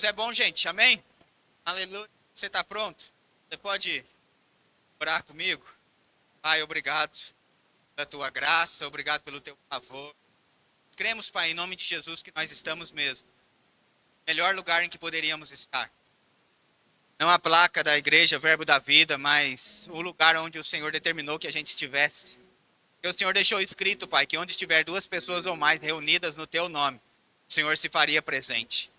é bom, gente. Amém? Aleluia. Você está pronto? Você pode orar comigo? Pai, obrigado pela tua graça, obrigado pelo teu favor. Cremos, Pai, em nome de Jesus, que nós estamos mesmo no melhor lugar em que poderíamos estar. Não a placa da igreja, Verbo da Vida, mas o lugar onde o Senhor determinou que a gente estivesse. E o Senhor deixou escrito, Pai, que onde estiver duas pessoas ou mais reunidas no teu nome, o Senhor se faria presente.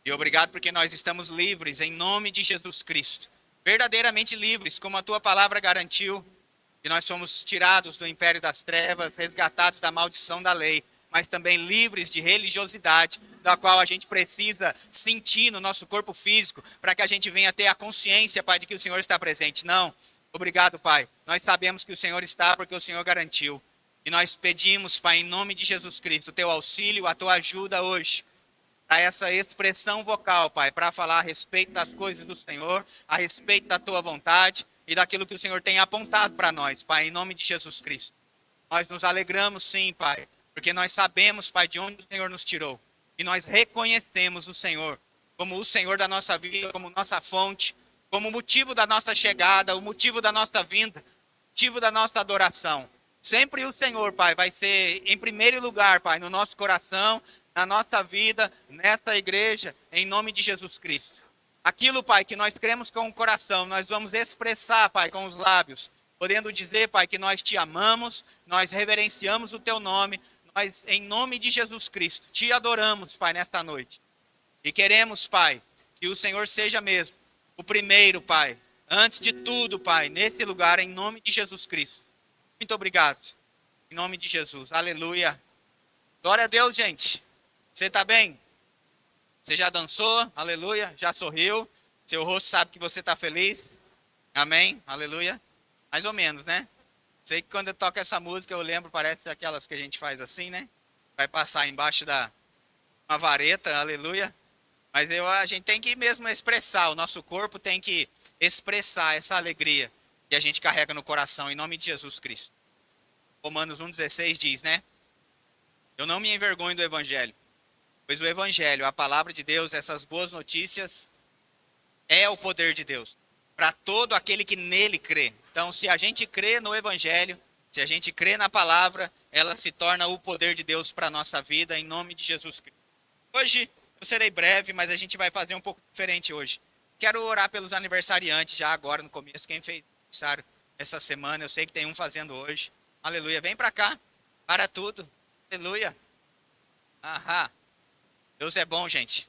E obrigado porque nós estamos livres em nome de Jesus Cristo. Verdadeiramente livres, como a tua palavra garantiu. E nós somos tirados do império das trevas, resgatados da maldição da lei, mas também livres de religiosidade, da qual a gente precisa sentir no nosso corpo físico, para que a gente venha ter a consciência, Pai, de que o Senhor está presente. Não. Obrigado, Pai. Nós sabemos que o Senhor está porque o Senhor garantiu. E nós pedimos, Pai, em nome de Jesus Cristo, o teu auxílio, a tua ajuda hoje, a essa expressão vocal, Pai, para falar a respeito das coisas do Senhor, a respeito da tua vontade e daquilo que o Senhor tem apontado para nós, Pai, em nome de Jesus Cristo. Nós nos alegramos sim, Pai, porque nós sabemos, Pai, de onde o Senhor nos tirou. E nós reconhecemos o Senhor como o Senhor da nossa vida, como nossa fonte, como o motivo da nossa chegada, o motivo da nossa vinda, o motivo da nossa adoração. Sempre o Senhor, Pai, vai ser em primeiro lugar, Pai, no nosso coração, na nossa vida, nessa igreja, em nome de Jesus Cristo. Aquilo, Pai, que nós cremos com o coração, nós vamos expressar, Pai, com os lábios, podendo dizer, Pai, que nós te amamos, nós reverenciamos o teu nome, nós, em nome de Jesus Cristo, te adoramos, Pai, nesta noite. E queremos, Pai, que o Senhor seja mesmo o primeiro, Pai, antes de tudo, Pai, nesse lugar, em nome de Jesus Cristo. Muito obrigado. Em nome de Jesus. Aleluia. Glória a Deus, gente. Você está bem? Você já dançou? Aleluia. Já sorriu? Seu rosto sabe que você está feliz? Amém? Aleluia. Mais ou menos, né? Sei que quando eu toco essa música eu lembro, parece aquelas que a gente faz assim, né? Vai passar embaixo da uma vareta, aleluia. Mas a gente tem que mesmo expressar, o nosso corpo tem que expressar essa alegria que a gente carrega no coração, em nome de Jesus Cristo. Romanos 1,16 diz, né? Eu não me envergonho do Evangelho, pois o Evangelho, a palavra de Deus, essas boas notícias, é o poder de Deus para todo aquele que nele crê. Então, se a gente crê no Evangelho, se a gente crê na palavra, ela se torna o poder de Deus para a nossa vida, em nome de Jesus Cristo. Hoje, eu serei breve, mas a gente vai fazer um pouco diferente hoje. Quero orar pelos aniversariantes já agora no começo. Quem fez aniversário essa semana, eu sei que tem um fazendo hoje. Aleluia. Vem para cá. Para tudo. Aleluia. Aham. Deus é bom, gente.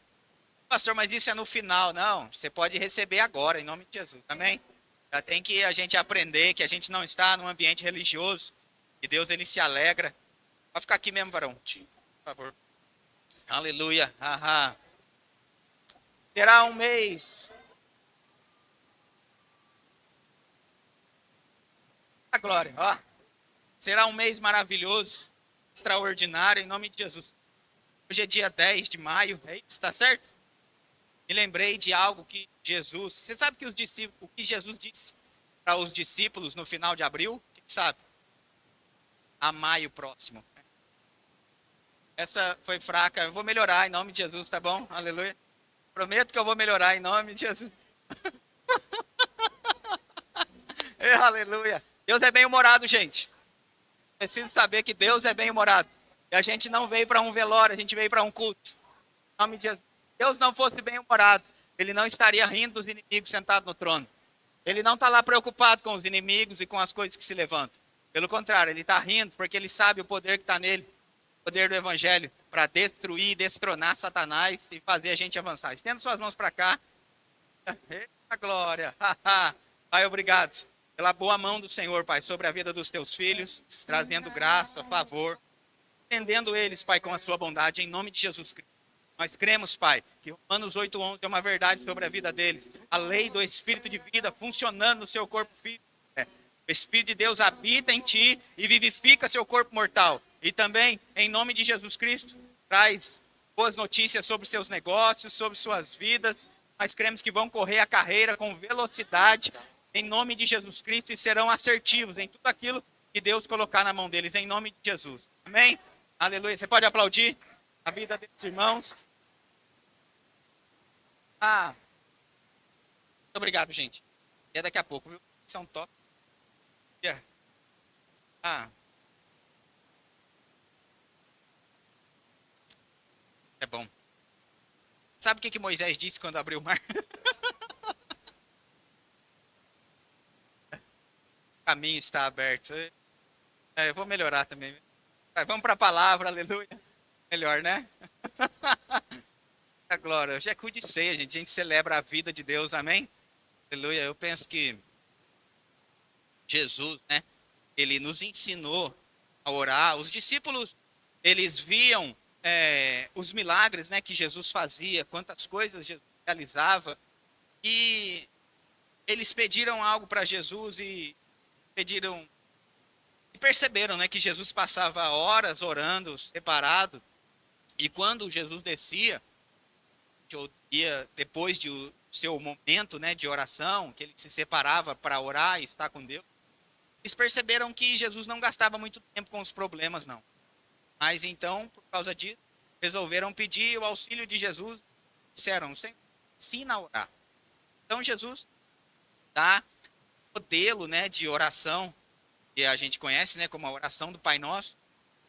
Pastor, mas isso é no final. Não, você pode receber agora, em nome de Jesus. Amém? Já tem que a gente aprender que a gente não está num ambiente religioso. Que Deus, ele se alegra. Pode ficar aqui mesmo, varão. Por favor. Aleluia. Aham. Será um mês. A glória. Ó. Será um mês maravilhoso, extraordinário, em nome de Jesus. Hoje é dia 10 de maio, é isso, tá certo? Me lembrei de algo que Jesus... Você sabe que o que Jesus disse para os discípulos no final de abril? Quem sabe? Amai o próximo. Essa foi fraca, eu vou melhorar em nome de Jesus, tá bom? Aleluia. Prometo que eu vou melhorar em nome de Jesus. Aleluia. Deus é bem-humorado, gente. Preciso saber que Deus é bem-humorado. E a gente não veio para um velório, a gente veio para um culto. Em nome de Jesus. Se Deus não fosse bem-humorado, ele não estaria rindo dos inimigos sentado no trono. Ele não está lá preocupado com os inimigos e com as coisas que se levantam. Pelo contrário, ele está rindo porque ele sabe o poder que está nele. O poder do evangelho para destruir, destronar Satanás e fazer a gente avançar. Estenda suas mãos para cá. Eita glória. Pai, obrigado pela boa mão do Senhor, Pai, sobre a vida dos teus filhos, trazendo graça, favor, atendendo eles, Pai, com a sua bondade, em nome de Jesus Cristo. Nós cremos, Pai, que Romanos 8,11 é uma verdade sobre a vida deles. A lei do Espírito de vida funcionando no seu corpo físico. O Espírito de Deus habita em ti e vivifica seu corpo mortal. E também, em nome de Jesus Cristo, traz boas notícias sobre seus negócios, sobre suas vidas. Nós cremos que vão correr a carreira com velocidade, em nome de Jesus Cristo, e serão assertivos em tudo aquilo que Deus colocar na mão deles, em nome de Jesus. Amém? Aleluia. Você pode aplaudir a vida desses irmãos? Ah, muito obrigado, gente. Até daqui a pouco, viu? São top. Yeah. Ah, é bom. Sabe o que que Moisés disse quando abriu o mar? O caminho está aberto. Eu vou melhorar também. Vai, vamos para a palavra, aleluia. Melhor, né? A glória. Hoje é culto de ceia, gente. A gente celebra a vida de Deus, amém? Aleluia. Eu penso que Jesus, né? Ele nos ensinou a orar. Os discípulos, eles viam os milagres, né, que Jesus fazia, quantas coisas Jesus realizava, e eles pediram algo para Jesus pediram e perceberam, né, que Jesus passava horas orando, separado, e quando Jesus descia, depois de o seu momento, né, de oração, que ele se separava para orar e estar com Deus, eles perceberam que Jesus não gastava muito tempo com os problemas, não. Mas então, por causa disso, resolveram pedir o auxílio de Jesus. Disseram, Senhor, ensina a orar. Então Jesus dá modelo, né, de oração, que a gente conhece, né, como a oração do Pai Nosso.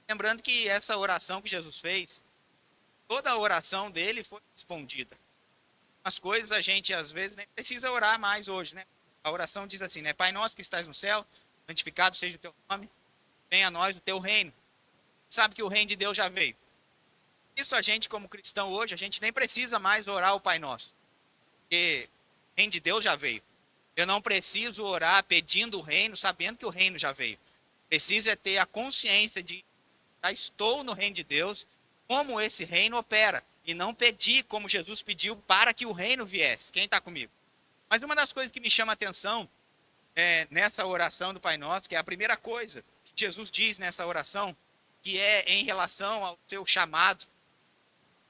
Lembrando que essa oração que Jesus fez, toda a oração dele foi respondida. As coisas a gente às vezes nem precisa orar mais hoje, né? A oração diz assim, né? Pai nosso que estás no céu, santificado seja o teu nome, venha a nós o teu reino. Sabe que o reino de Deus já veio. Isso a gente como cristão hoje, a gente nem precisa mais orar o Pai Nosso. Porque o reino de Deus já veio. Eu não preciso orar pedindo o reino, sabendo que o reino já veio. Preciso é ter a consciência de já estou no reino de Deus, como esse reino opera. E não pedir como Jesus pediu para que o reino viesse. Quem está comigo? Mas uma das coisas que me chama a atenção nessa oração do Pai Nosso, que é a primeira coisa que Jesus diz nessa oração, que é em relação ao seu chamado.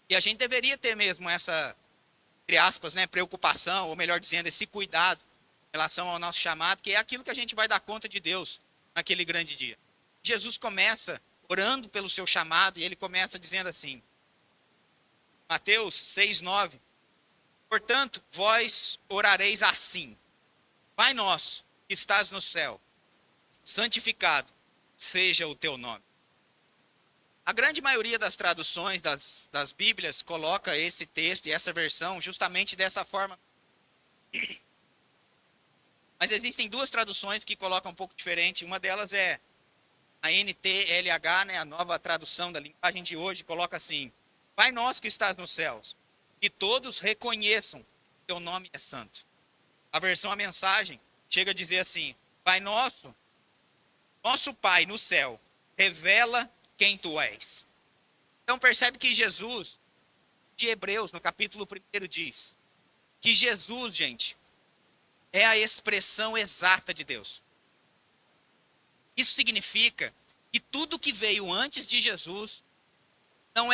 E a gente deveria ter mesmo essa, entre aspas, né, preocupação, ou melhor dizendo, esse cuidado em relação ao nosso chamado, que é aquilo que a gente vai dar conta de Deus naquele grande dia. Jesus começa orando pelo seu chamado e ele começa dizendo assim, Mateus 6:9, portanto, vós orareis assim, Pai nosso, que estás no céu, santificado seja o teu nome. A grande maioria das traduções das Bíblias coloca esse texto e essa versão justamente dessa forma. Mas existem duas traduções que colocam um pouco diferente. Uma delas é a NTLH, né, a nova tradução da linguagem de hoje, coloca assim, Pai nosso que estás nos céus, que todos reconheçam que teu nome é santo. A versão, a mensagem, chega a dizer assim, Pai nosso, nosso Pai no céu, revela quem tu és. Então percebe que Jesus, de Hebreus, no capítulo 1, diz que Jesus, gente, é a expressão exata de Deus. Isso significa que tudo que veio antes de Jesus não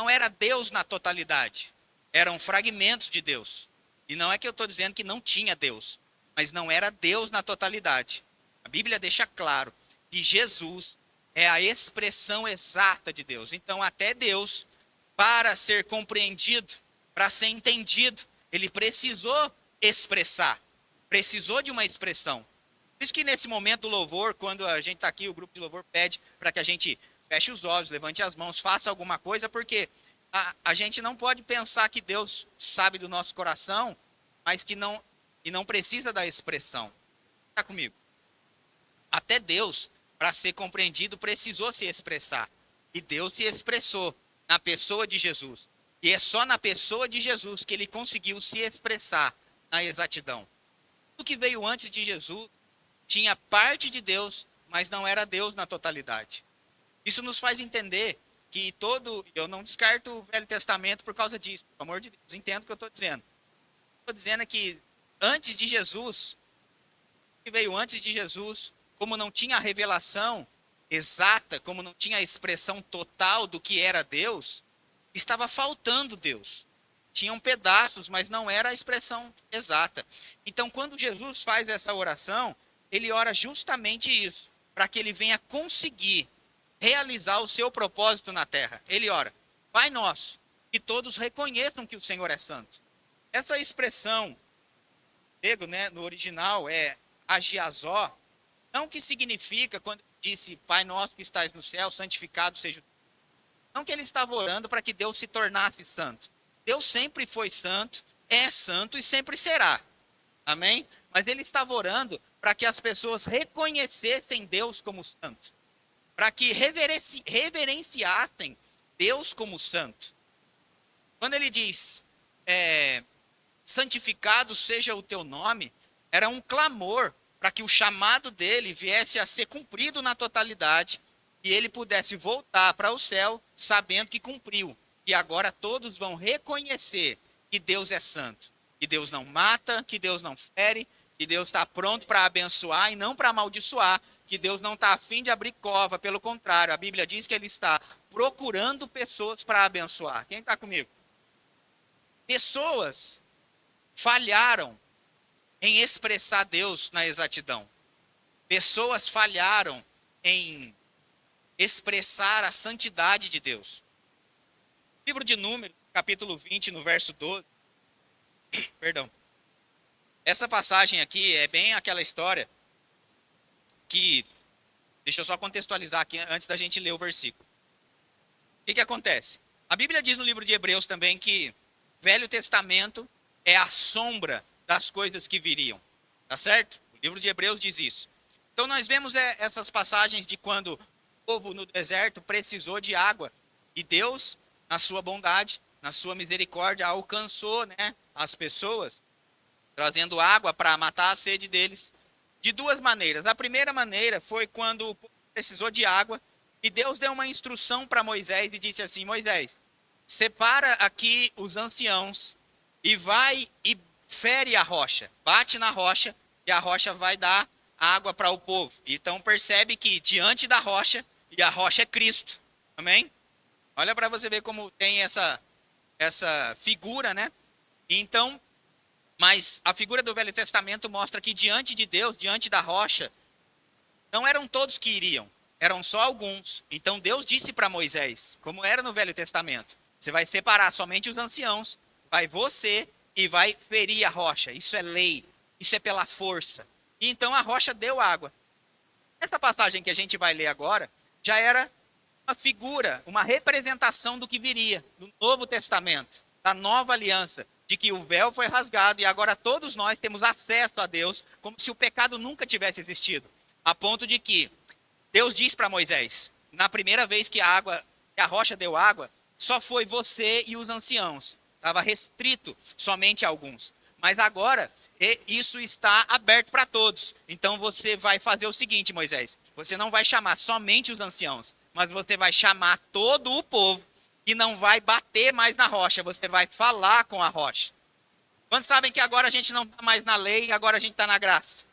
era Deus na totalidade. Eram fragmentos de Deus. E não é que eu estou dizendo que não tinha Deus, mas não era Deus na totalidade. A Bíblia deixa claro que Jesus é a expressão exata de Deus. Então, até Deus, para ser compreendido, para ser entendido, ele precisou expressar. Precisou de uma expressão. Por isso que nesse momento do louvor, quando a gente está aqui, o grupo de louvor pede para que a gente feche os olhos, levante as mãos, faça alguma coisa, porque a gente não pode pensar que Deus sabe do nosso coração, mas que não precisa da expressão. Está comigo? Até Deus, para ser compreendido, precisou se expressar. E Deus se expressou na pessoa de Jesus. E é só na pessoa de Jesus que ele conseguiu se expressar na exatidão. Tudo que veio antes de Jesus tinha parte de Deus, mas não era Deus na totalidade. Isso nos faz entender que eu não descarto o Velho Testamento por causa disso, pelo amor de Deus, entendo o que eu estou dizendo. Estou dizendo que antes de Jesus, o que veio antes de Jesus, como não tinha a revelação exata, como não tinha a expressão total do que era Deus, estava faltando Deus. Tinham pedaços, mas não era a expressão exata. Então, quando Jesus faz essa oração, ele ora justamente isso, para que ele venha conseguir realizar o seu propósito na terra. Ele ora, Pai nosso, que todos reconheçam que o Senhor é santo. Essa expressão grego, né, no original é agiazó, não que significa, quando disse Pai nosso que estás no céu, santificado seja o teu nome, não que ele estava orando para que Deus se tornasse santo. Deus sempre foi santo, é santo e sempre será. Amém? Mas ele estava orando para que as pessoas reconhecessem Deus como santo, para que reverenciassem Deus como santo. Quando ele diz, santificado seja o teu nome, era um clamor para que o chamado dele viesse a ser cumprido na totalidade e ele pudesse voltar para o céu sabendo que cumpriu. E agora todos vão reconhecer que Deus é santo, que Deus não mata, que Deus não fere, que Deus está pronto para abençoar e não para amaldiçoar, que Deus não está a fim de abrir cova, pelo contrário, a Bíblia diz que ele está procurando pessoas para abençoar. Quem está comigo? Pessoas falharam em expressar Deus na exatidão. Pessoas falharam em expressar a santidade de Deus. Livro de Números, capítulo 20, no verso 12. Perdão. Essa passagem aqui é bem aquela história que, deixa eu só contextualizar aqui antes da gente ler o versículo. O que acontece? A Bíblia diz no livro de Hebreus também que o Velho Testamento é a sombra das coisas que viriam. Tá certo? O livro de Hebreus diz isso. Então nós vemos essas passagens de quando o povo no deserto precisou de água. E Deus, na sua bondade, na sua misericórdia, alcançou, né, as pessoas, trazendo água para matar a sede deles, de duas maneiras. A primeira maneira foi quando o povo precisou de água, e Deus deu uma instrução para Moisés e disse assim: Moisés, separa aqui os anciãos e vai e fere a rocha, bate na rocha, e a rocha vai dar água para o povo. Então percebe que diante da rocha, e a rocha é Cristo, amém? Olha para você ver como tem essa figura, né? Então, mas a figura do Velho Testamento mostra que diante de Deus, diante da rocha, não eram todos que iriam, eram só alguns. Então Deus disse para Moisés, como era no Velho Testamento, você vai separar somente os anciãos, vai você e vai ferir a rocha. Isso é lei, isso é pela força. E então a rocha deu água. Essa passagem que a gente vai ler agora já era uma figura, uma representação do que viria, do Novo Testamento, da nova aliança, de que o véu foi rasgado e agora todos nós temos acesso a Deus, como se o pecado nunca tivesse existido. A ponto de que Deus diz para Moisés, na primeira vez que a rocha deu água, só foi você e os anciãos. Estava restrito somente a alguns. Mas agora, isso está aberto para todos. Então você vai fazer o seguinte, Moisés, você não vai chamar somente os anciãos, mas você vai chamar todo o povo e não vai bater mais na rocha, você vai falar com a rocha. Quantos sabem que agora a gente não está mais na lei, agora a gente está na graça?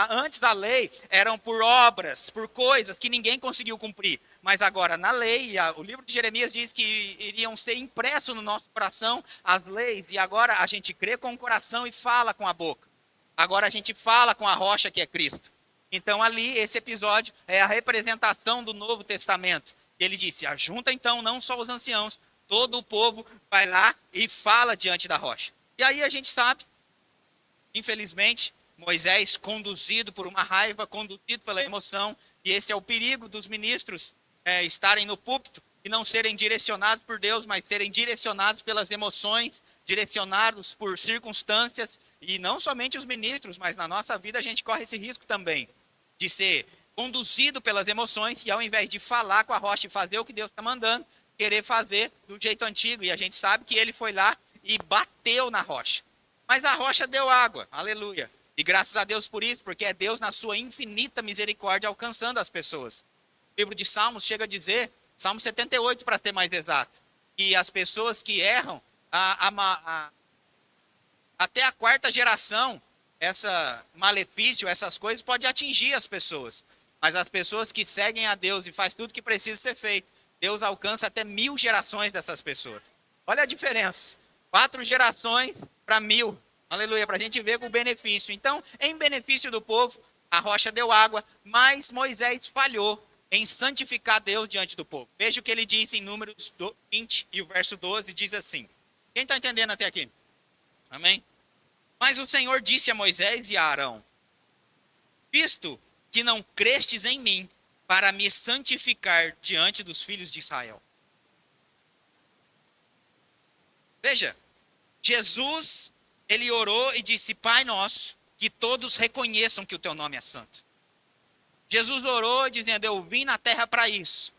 Antes da lei eram por obras, por coisas que ninguém conseguiu cumprir. Mas agora na lei, o livro de Jeremias diz que iriam ser impressos no nosso coração as leis. E agora a gente crê com o coração e fala com a boca. Agora a gente fala com a rocha que é Cristo. Então ali, esse episódio é a representação do Novo Testamento. Ele disse, ajunta então não só os anciãos, todo o povo vai lá e fala diante da rocha. E aí a gente sabe, infelizmente, Moisés, conduzido por uma raiva, conduzido pela emoção, e esse é o perigo dos ministros estarem no púlpito e não serem direcionados por Deus, mas serem direcionados pelas emoções, direcionados por circunstâncias, e não somente os ministros, mas na nossa vida a gente corre esse risco também, de ser conduzido pelas emoções e ao invés de falar com a rocha e fazer o que Deus está mandando, querer fazer do jeito antigo, e a gente sabe que ele foi lá e bateu na rocha. Mas a rocha deu água, aleluia. E graças a Deus por isso, porque é Deus na sua infinita misericórdia alcançando as pessoas. O livro de Salmos chega a dizer, Salmo 78 para ser mais exato, que as pessoas que erram, até a quarta geração, essa malefício, essas coisas pode atingir as pessoas. Mas as pessoas que seguem a Deus e faz tudo que precisa ser feito, Deus alcança até 1000 gerações dessas pessoas. Olha a diferença, 4 gerações para 1000. Aleluia, para a gente ver o benefício. Então, em benefício do povo, a rocha deu água, mas Moisés falhou em santificar Deus diante do povo. Veja o que ele diz em Números 20 e o verso 12, diz assim. Quem está entendendo até aqui? Amém? Mas o Senhor disse a Moisés e a Arão: visto que não crestes em mim para me santificar diante dos filhos de Israel. Veja, Jesus, ele orou e disse: Pai nosso, que todos reconheçam que o teu nome é santo. Jesus orou dizendo: eu vim na terra para isso,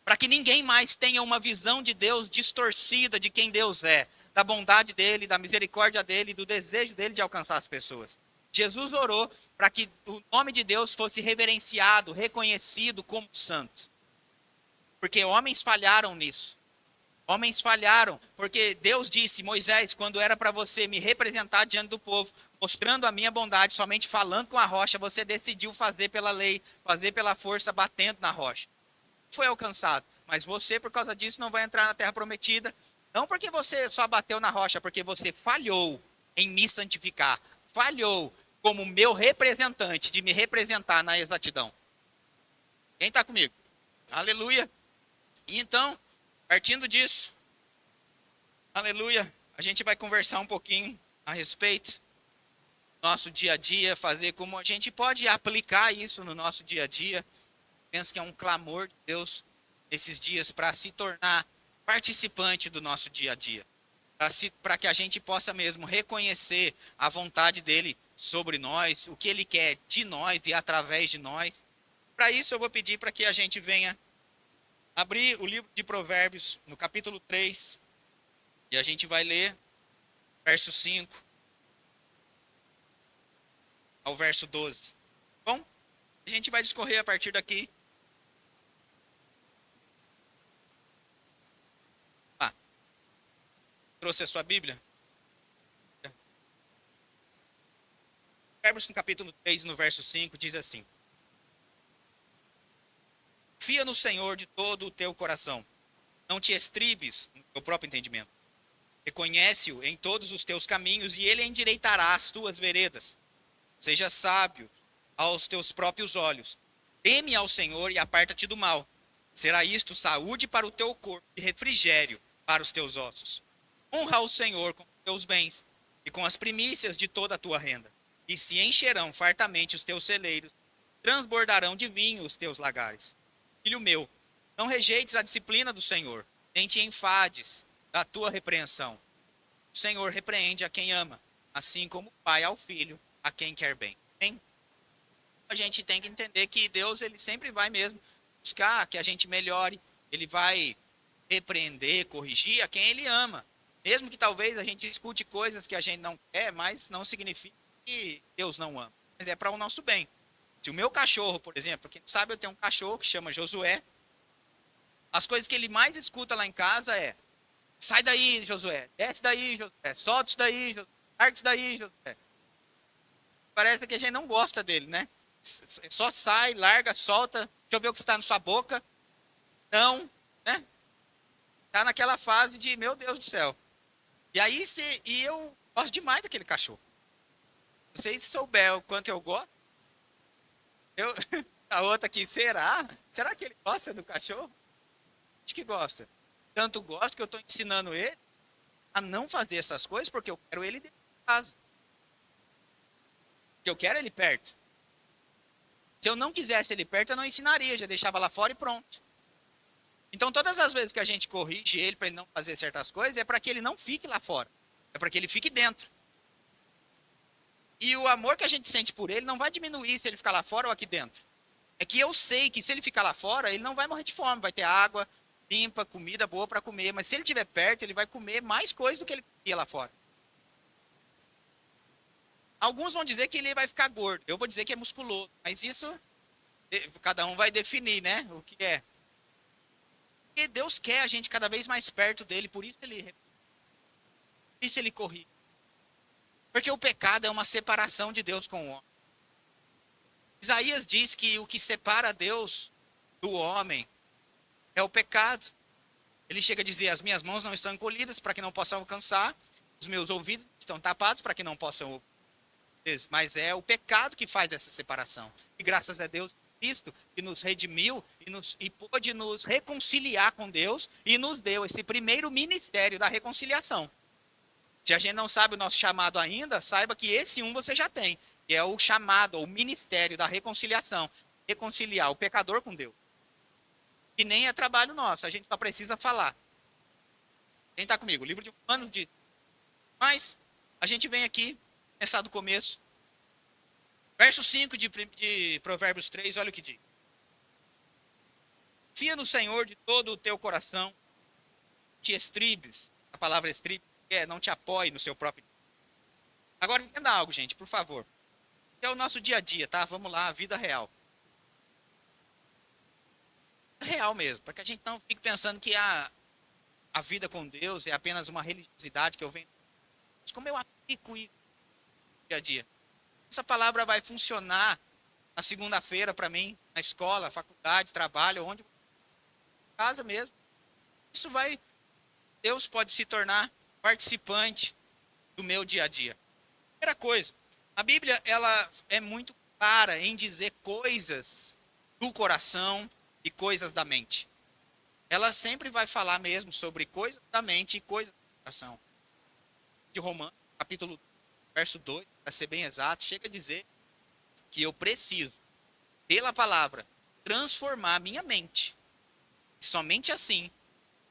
para que ninguém mais tenha uma visão de Deus distorcida de quem Deus é, da bondade dele, da misericórdia dele, do desejo dele de alcançar as pessoas. Jesus orou para que o nome de Deus fosse reverenciado, reconhecido como santo. Porque homens falharam nisso. Homens falharam, porque Deus disse: Moisés, quando era para você me representar diante do povo, mostrando a minha bondade, somente falando com a rocha, você decidiu fazer pela lei, fazer pela força, batendo na rocha. Foi alcançado, mas você, por causa disso, não vai entrar na terra prometida, não porque você só bateu na rocha, porque você falhou em me santificar, falhou como meu representante, de me representar na exatidão. Quem está comigo? Aleluia. E então, partindo disso, aleluia, a gente vai conversar um pouquinho a respeito do nosso dia a dia, fazer como a gente pode aplicar isso no nosso dia a dia. Penso que é um clamor de Deus nesses dias para se tornar participante do nosso dia a dia. Para que a gente possa mesmo reconhecer a vontade dele sobre nós, o que ele quer de nós e através de nós. Para isso eu vou pedir para que a gente venha abrir o livro de Provérbios, no capítulo 3, e a gente vai ler verso 5 ao verso 12. Bom, a gente vai discorrer a partir daqui. Trouxe a sua Bíblia? Provérbios no capítulo 3, no verso 5, diz assim: confia no Senhor de todo o teu coração, não te estribes no teu próprio entendimento. Reconhece-o em todos os teus caminhos e ele endireitará as tuas veredas. Seja sábio aos teus próprios olhos. Teme ao Senhor e aparta-te do mal. Será isto saúde para o teu corpo e refrigério para os teus ossos. Honra ao Senhor com os teus bens e com as primícias de toda a tua renda. E se encherão fartamente os teus celeiros, transbordarão de vinho os teus lagares. Filho meu, não rejeites a disciplina do Senhor, nem te enfades da tua repreensão. O Senhor repreende a quem ama, assim como o pai ao filho, a quem quer bem. Bem, a gente tem que entender que Deus, ele sempre vai mesmo buscar que a gente melhore, ele vai repreender, corrigir a quem ele ama. Mesmo que talvez a gente escute coisas que a gente não quer, mas não significa que Deus não ama. Mas é para o nosso bem. Se o meu cachorro, por exemplo, quem sabe eu tenho um cachorro que chama Josué, as coisas que ele mais escuta lá em casa é: sai daí, Josué, desce daí, Josué, solta isso daí, Josué, larga isso daí, Josué. Parece que a gente não gosta dele, né? Só sai, larga, solta, deixa eu ver o que está na sua boca. Não, né? Tá naquela fase de, meu Deus do céu. E aí, eu gosto demais daquele cachorro. Vocês souberam o quanto eu gosto? A outra aqui, será? Será que ele gosta do cachorro? Acho que gosta. Tanto gosto que eu estou ensinando ele a não fazer essas coisas, porque eu quero ele dentro de casa. Porque eu quero ele perto. Se eu não quisesse ele perto, eu não ensinaria, já deixava lá fora e pronto. Então, todas as vezes que a gente corrige ele para ele não fazer certas coisas, é para que ele não fique lá fora. É para que ele fique dentro. E o amor que a gente sente por ele não vai diminuir se ele ficar lá fora ou aqui dentro. É que eu sei que se ele ficar lá fora, ele não vai morrer de fome. Vai ter água limpa, comida boa para comer. Mas se ele estiver perto, ele vai comer mais coisas do que ele comia lá fora. Alguns vão dizer que ele vai ficar gordo. Eu vou dizer que é musculoso. Mas isso, cada um vai definir, né? O que é. Porque Deus quer a gente cada vez mais perto dele, por isso ele corrige. Porque o pecado é uma separação de Deus com o homem. Isaías diz que o que separa Deus do homem é o pecado. Ele chega a dizer: as minhas mãos não estão encolhidas para que não possam alcançar, os meus ouvidos estão tapados para que não possam ouvir. Mas é o pecado que faz essa separação. E graças a Deus, Cristo, que nos redimiu e pôde nos reconciliar com Deus e nos deu esse primeiro ministério da reconciliação. Se a gente não sabe o nosso chamado ainda, saiba que esse você já tem, que é o chamado, o ministério da reconciliação. Reconciliar o pecador com Deus. Que nem é trabalho nosso, a gente só precisa falar. Quem está comigo? O livro de Romanos diz. Mas a gente vem aqui, começar do começo. Verso 5 de Provérbios 3, olha o que diz. Confia no Senhor de todo o teu coração, te estribes. A palavra estribe é não te apoie no seu próprio. Agora entenda algo, gente, por favor. É o nosso dia a dia, tá? Vamos lá, a vida real. Real mesmo, para que a gente não fique pensando que a vida com Deus é apenas uma religiosidade que eu venho. Mas como eu aplico isso no dia a dia? Essa palavra vai funcionar na segunda-feira para mim, na escola, faculdade, trabalho, onde casa mesmo. Isso vai, Deus pode se tornar participante do meu dia a dia. Primeira coisa, a Bíblia ela é muito clara em dizer coisas do coração e coisas da mente. Ela sempre vai falar mesmo sobre coisas da mente e coisas do coração. De Romanos, capítulo 2, verso 2, para ser bem exato, chega a dizer que eu preciso, pela palavra, transformar a minha mente. E somente assim,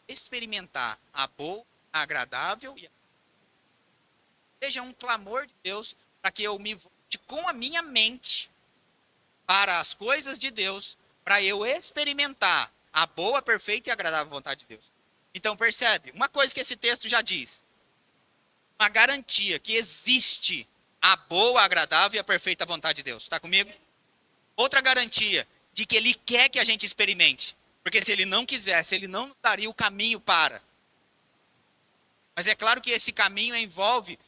experimentar a boa, a agradável e seja um clamor de Deus para que eu me volte com a minha mente para as coisas de Deus, para eu experimentar a boa, perfeita e agradável vontade de Deus. Então percebe, uma coisa que esse texto já diz, uma garantia que existe a boa, agradável e a perfeita vontade de Deus. Está comigo? Outra garantia de que Ele quer que a gente experimente. Porque se Ele não quisesse, Ele não daria o caminho para. Mas é claro que esse caminho envolve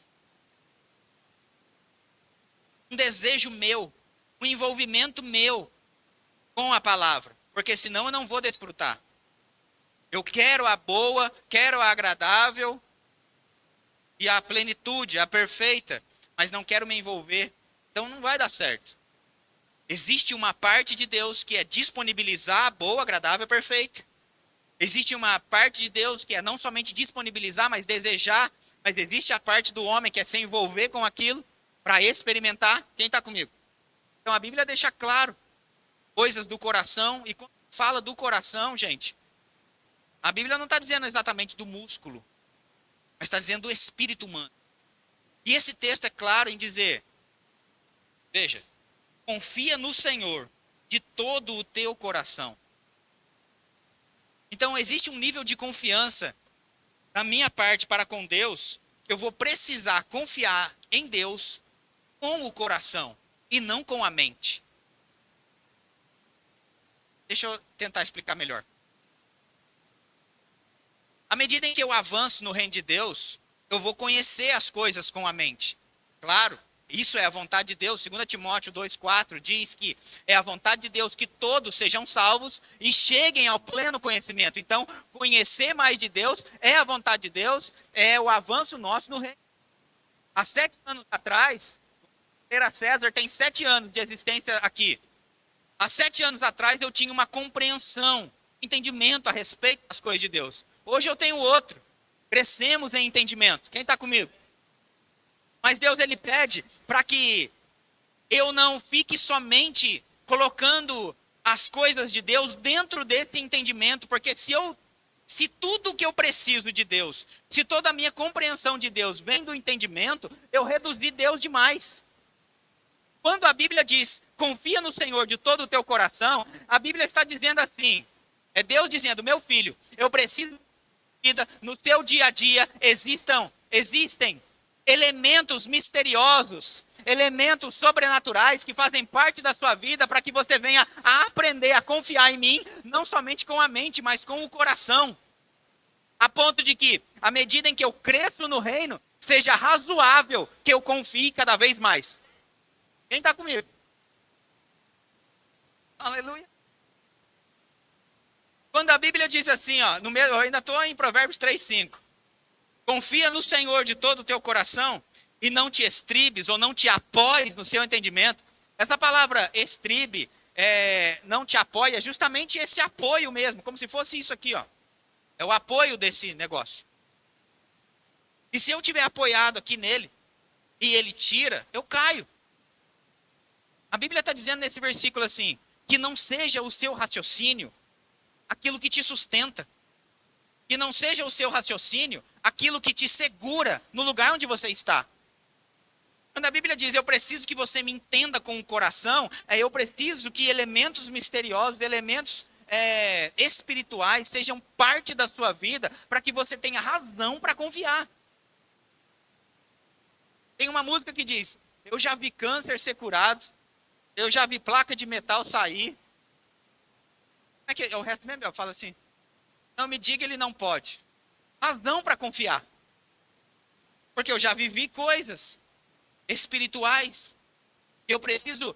um desejo meu, um envolvimento meu com a palavra. Porque senão eu não vou desfrutar. Eu quero a boa, quero a agradável e a plenitude, a perfeita, mas não quero me envolver. Então não vai dar certo. Existe uma parte de Deus que é disponibilizar a boa, agradável e perfeita. Existe uma parte de Deus que é não somente disponibilizar, mas desejar. Mas existe a parte do homem que é se envolver com aquilo para experimentar. Quem está comigo? Então a Bíblia deixa claro coisas do coração. E quando fala do coração, gente, a Bíblia não está dizendo exatamente do músculo, mas está dizendo do espírito humano. E esse texto é claro em dizer, veja, confia no Senhor de todo o teu coração. Então existe um nível de confiança da minha parte para com Deus, que eu vou precisar confiar em Deus com o coração e não com a mente. Deixa eu tentar explicar melhor. À medida em que eu avanço no reino de Deus, eu vou conhecer as coisas com a mente. Claro, isso é a vontade de Deus. 2 Timóteo 2,4 diz que é a vontade de Deus que todos sejam salvos e cheguem ao pleno conhecimento. Então, conhecer mais de Deus é a vontade de Deus, é o avanço nosso no reino. Há 7 anos atrás, Era César tem 7 anos de existência aqui. Há 7 anos atrás eu tinha uma compreensão, entendimento a respeito das coisas de Deus. Hoje eu tenho outro. Crescemos em entendimento. Quem está comigo? Mas Deus ele pede para que eu não fique somente colocando as coisas de Deus dentro desse entendimento, porque se tudo que eu preciso de Deus, se toda a minha compreensão de Deus vem do entendimento, eu reduzi Deus demais. Quando a Bíblia diz, confia no Senhor de todo o teu coração, a Bíblia está dizendo assim, é Deus dizendo, meu filho, eu preciso que no teu dia a dia existem elementos misteriosos, elementos sobrenaturais que fazem parte da sua vida para que você venha a aprender a confiar em mim, não somente com a mente, mas com o coração. A ponto de que, à medida em que eu cresço no reino, seja razoável que eu confie cada vez mais. Quem está comigo? Aleluia. Quando a Bíblia diz assim, ó, eu ainda estou em Provérbios 3,5. Confia no Senhor de todo o teu coração e não te estribes ou não te apoies no seu entendimento. Essa palavra estribe, não te apoia, é justamente esse apoio mesmo, como se fosse isso aqui, ó. É o apoio desse negócio. E se eu tiver apoiado aqui nele, e ele tira, eu caio. A Bíblia está dizendo nesse versículo assim, que não seja o seu raciocínio aquilo que te sustenta. Que não seja o seu raciocínio aquilo que te segura no lugar onde você está. Quando a Bíblia diz, eu preciso que você me entenda com o coração, eu preciso que elementos misteriosos, elementos espirituais sejam parte da sua vida para que você tenha razão para confiar. Tem uma música que diz, eu já vi câncer ser curado, eu já vi placa de metal sair. Como é que é o resto mesmo? Fala assim, não me diga ele não pode. Razão para confiar. Porque eu já vivi coisas espirituais. Eu preciso,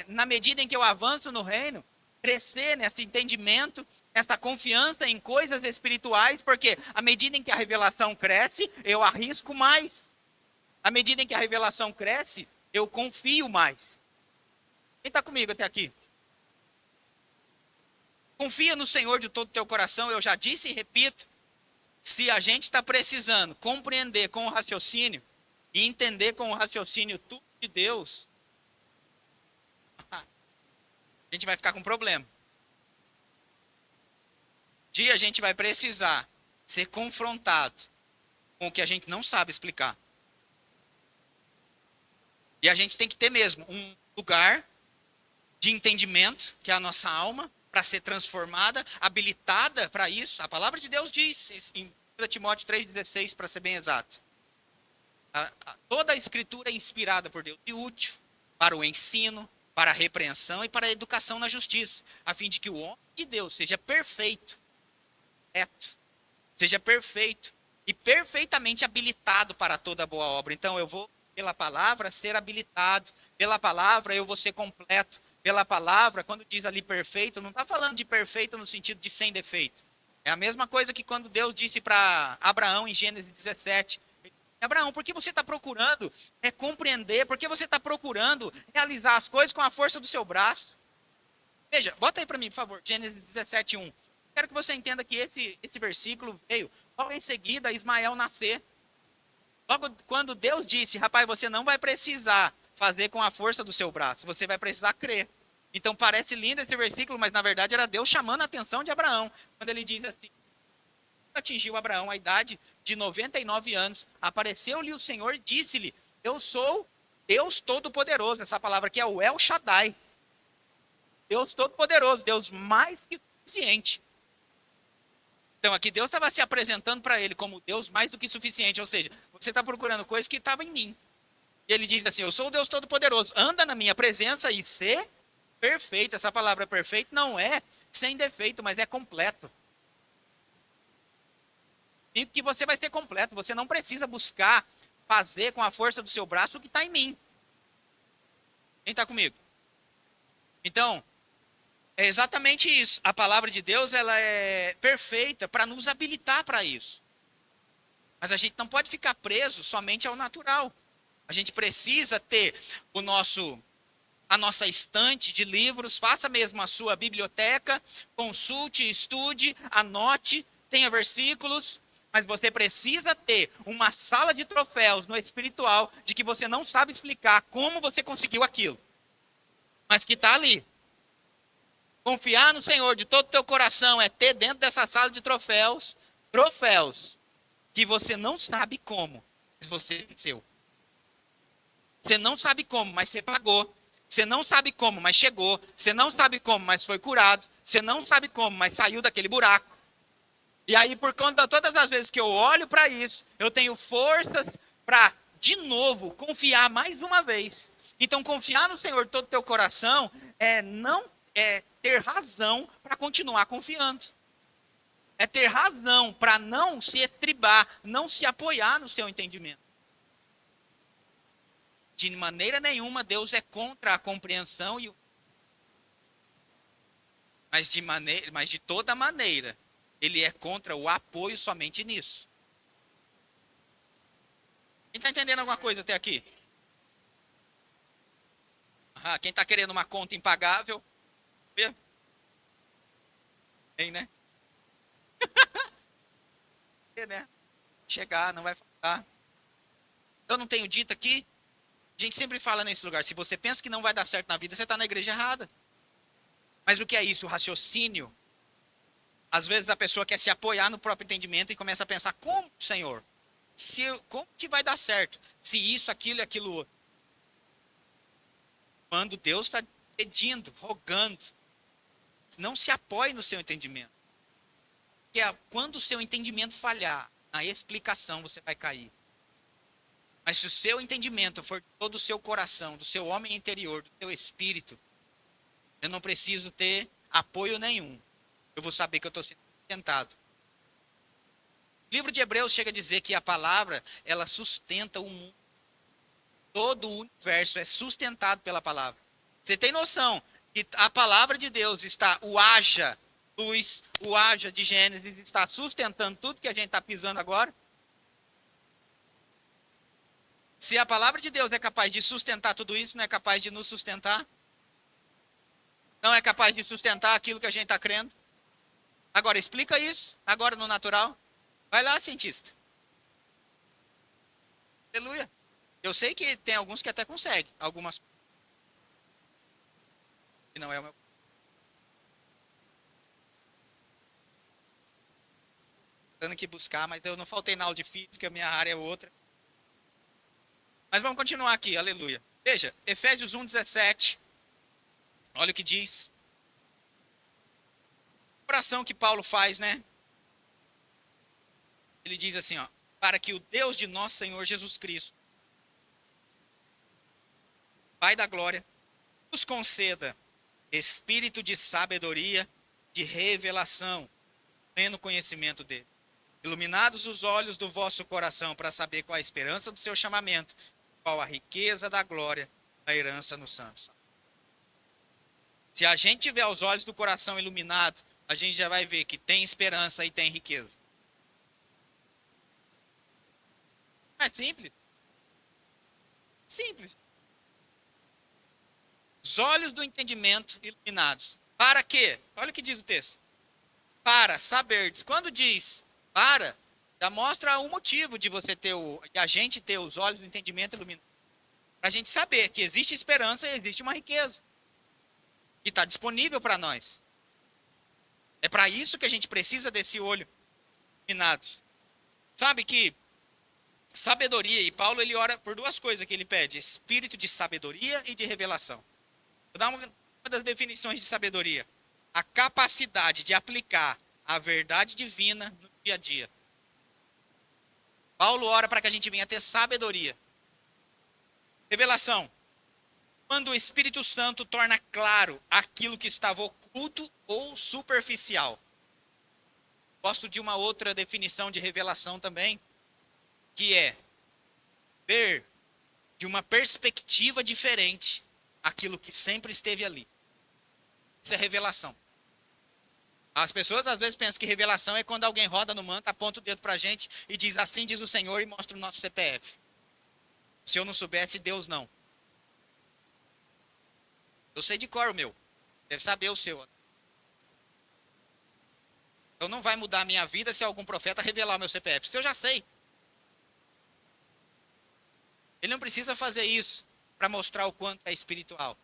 na medida em que eu avanço no reino, crescer nesse entendimento, essa confiança em coisas espirituais, porque à medida em que a revelação cresce, eu arrisco mais. À medida em que a revelação cresce, eu confio mais. Quem está comigo até aqui? Confia no Senhor de todo o teu coração, eu já disse e repito, se a gente está precisando compreender com o raciocínio e entender com o raciocínio tudo de Deus, a gente vai ficar com problema. Um dia a gente vai precisar ser confrontado com o que a gente não sabe explicar. E a gente tem que ter mesmo um lugar de entendimento, que é a nossa alma, para ser transformada, habilitada para isso. A palavra de Deus diz em 2 Timóteo 3,16, para ser bem exato. Toda a escritura é inspirada por Deus e útil para o ensino, para a repreensão e para a educação na justiça, a fim de que o homem de Deus seja perfeito, seja perfeito e perfeitamente habilitado para toda boa obra. Então eu vou, pela palavra, ser habilitado, pela palavra eu vou ser completo, pela palavra, quando diz ali perfeito, não está falando de perfeito no sentido de sem defeito. É a mesma coisa que quando Deus disse para Abraão em Gênesis 17, Abraão, por que você está procurando compreender, por que você está procurando realizar as coisas com a força do seu braço? Veja, bota aí para mim, por favor, Gênesis 17, 1. Quero que você entenda que esse versículo veio logo em seguida Ismael nascer. Logo quando Deus disse, rapaz, você não vai precisar fazer com a força do seu braço, você vai precisar crer. Então parece lindo esse versículo, mas na verdade era Deus chamando a atenção de Abraão. Quando ele diz assim, atingiu Abraão a idade de 99 anos, apareceu-lhe o Senhor e disse-lhe, eu sou Deus Todo-Poderoso. Essa palavra aqui é o El Shaddai. Deus Todo-Poderoso, Deus mais que suficiente. Então aqui Deus estava se apresentando para ele como Deus mais do que suficiente, ou seja, você está procurando coisa que estava em mim. E ele diz assim, eu sou o Deus Todo-Poderoso, anda na minha presença e ser perfeito. Essa palavra perfeito não é sem defeito, mas é completo. E que você vai ser completo, você não precisa buscar fazer com a força do seu braço o que está em mim. Quem está comigo? Então, é exatamente isso. A palavra de Deus ela é perfeita para nos habilitar para isso. Mas a gente não pode ficar preso somente ao natural. A gente precisa ter a nossa estante de livros, faça mesmo a sua biblioteca, consulte, estude, anote, tenha versículos, mas você precisa ter uma sala de troféus no espiritual de que você não sabe explicar como você conseguiu aquilo, mas que está ali. Confiar no Senhor de todo o teu coração é ter dentro dessa sala de troféus, que você não sabe como, mas você venceu. Você não sabe como, mas você pagou. Você não sabe como, mas chegou. Você não sabe como, mas foi curado. Você não sabe como, mas saiu daquele buraco. E aí, por conta de todas as vezes que eu olho para isso, eu tenho forças para, de novo, confiar mais uma vez. Então, confiar no Senhor de todo o teu coração é ter razão para continuar confiando. É ter razão para não se estribar, não se apoiar no seu entendimento. De maneira nenhuma Deus é contra a compreensão, mas de toda maneira Ele é contra o apoio somente nisso. Quem está entendendo alguma coisa até aqui? Quem está querendo uma conta impagável? Tem, né? Né? chegar, não vai faltar. Eu não tenho dito aqui, a gente sempre fala nesse lugar, se você pensa que não vai dar certo na vida, você está na igreja errada. Mas o que é isso? O raciocínio. Às vezes a pessoa quer se apoiar no próprio entendimento e começa a pensar, como, Senhor? Como que vai dar certo? Se isso, aquilo e aquilo outro. Quando Deus está pedindo, rogando, não se apoie no seu entendimento. Porque quando o seu entendimento falhar, na explicação você vai cair. Mas se o seu entendimento for todo o seu coração, do seu homem interior, do seu espírito, eu não preciso ter apoio nenhum. Eu vou saber que eu estou sendo sustentado. O livro de Hebreus chega a dizer que a palavra, ela sustenta o mundo. Todo o universo é sustentado pela palavra. Você tem noção que a palavra de Deus está, o haja luz, o haja de Gênesis, está sustentando tudo que a gente está pisando agora? Se a palavra de Deus é capaz de sustentar tudo isso, não é capaz de nos sustentar? Não é capaz de sustentar aquilo que a gente está crendo? Agora, explica isso, agora no natural. Vai lá, cientista. Aleluia. Eu sei que tem alguns que até conseguem, algumas coisas. E não é o meu. Tendo que buscar, mas eu não faltei na aula de física, minha área é outra. Mas vamos continuar aqui, aleluia. Veja, Efésios 1:17. Olha o que diz. A oração que Paulo faz, né? Ele diz assim, ó, para que o Deus de nosso Senhor Jesus Cristo, Pai da glória, nos conceda espírito de sabedoria, de revelação, pleno conhecimento dele. Iluminados os olhos do vosso coração para saber qual a esperança do seu chamamento, qual a riqueza da glória da herança nos santos. Se a gente tiver os olhos do coração iluminados, a gente já vai ver que tem esperança e tem riqueza. É simples. Simples. Os olhos do entendimento iluminados. Para quê? Olha o que diz o texto. Para saberdes. Quando diz para, já mostra o motivo de você ter de a gente ter os olhos do entendimento iluminados. Para a gente saber que existe esperança e existe uma riqueza. Que está disponível para nós. É para isso que a gente precisa desse olho iluminado. Sabe que sabedoria, e Paulo ele ora por duas coisas que ele pede: espírito de sabedoria e de revelação. Vou dar uma das definições de sabedoria: a capacidade de aplicar a verdade divina no dia a dia. Paulo ora para que a gente venha ter sabedoria. Revelação: quando o Espírito Santo torna claro aquilo que estava oculto ou superficial. Gosto de uma outra definição de revelação também, que é ver de uma perspectiva diferente aquilo que sempre esteve ali. Isso é revelação. As pessoas às vezes pensam que revelação é quando alguém roda no manto, aponta o dedo pra gente e diz assim diz o Senhor e mostra o nosso CPF. Se eu não soubesse, Deus não. Eu sei de cor o meu. Deve saber o seu. Então não vai mudar a minha vida se algum profeta revelar o meu CPF. Isso eu já sei. Ele não precisa fazer isso para mostrar o quanto é espiritual.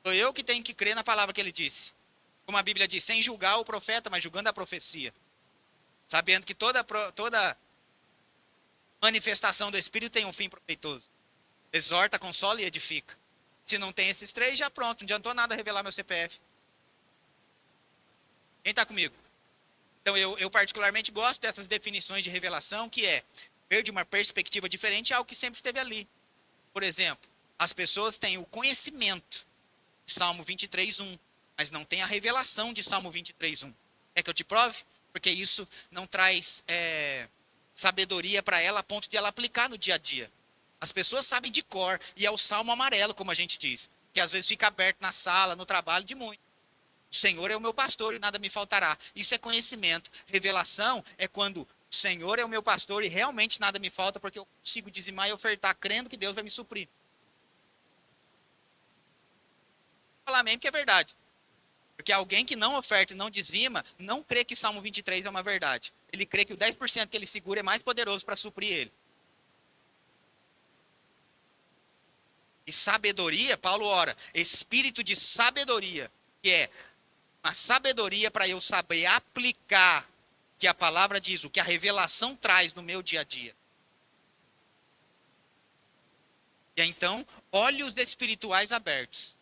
Sou eu que tenho que crer na palavra que ele disse. Como a Bíblia diz, sem julgar o profeta, mas julgando a profecia. Sabendo que toda manifestação do Espírito tem um fim proveitoso. Exorta, consola e edifica. Se não tem esses três, já pronto. Não adiantou nada revelar meu CPF. Quem está comigo? Então eu particularmente gosto dessas definições de revelação, que é ver de uma perspectiva diferente algo que sempre esteve ali. Por exemplo, as pessoas têm o conhecimento de Salmo 23:1, mas não tem a revelação de Salmo 23:1. Quer que eu te prove? Porque isso não traz sabedoria para ela a ponto de ela aplicar no dia a dia. As pessoas sabem de cor, e é o salmo amarelo, como a gente diz, que às vezes fica aberto na sala, no trabalho de muito. O Senhor é o meu pastor e nada me faltará. Isso é conhecimento. Revelação é quando o Senhor é o meu pastor e realmente nada me falta, porque eu consigo dizimar e ofertar, crendo que Deus vai me suprir. Vou falar amém, porque é verdade. Porque alguém que não oferta e não dizima, não crê que Salmo 23 é uma verdade. ele crê que o 10% que ele segura é mais poderoso para suprir ele. E sabedoria, Paulo ora, espírito de sabedoria, que é a sabedoria para eu saber aplicar o que a palavra diz, o que a revelação traz no meu dia a dia. E então, olhos espirituais abertos.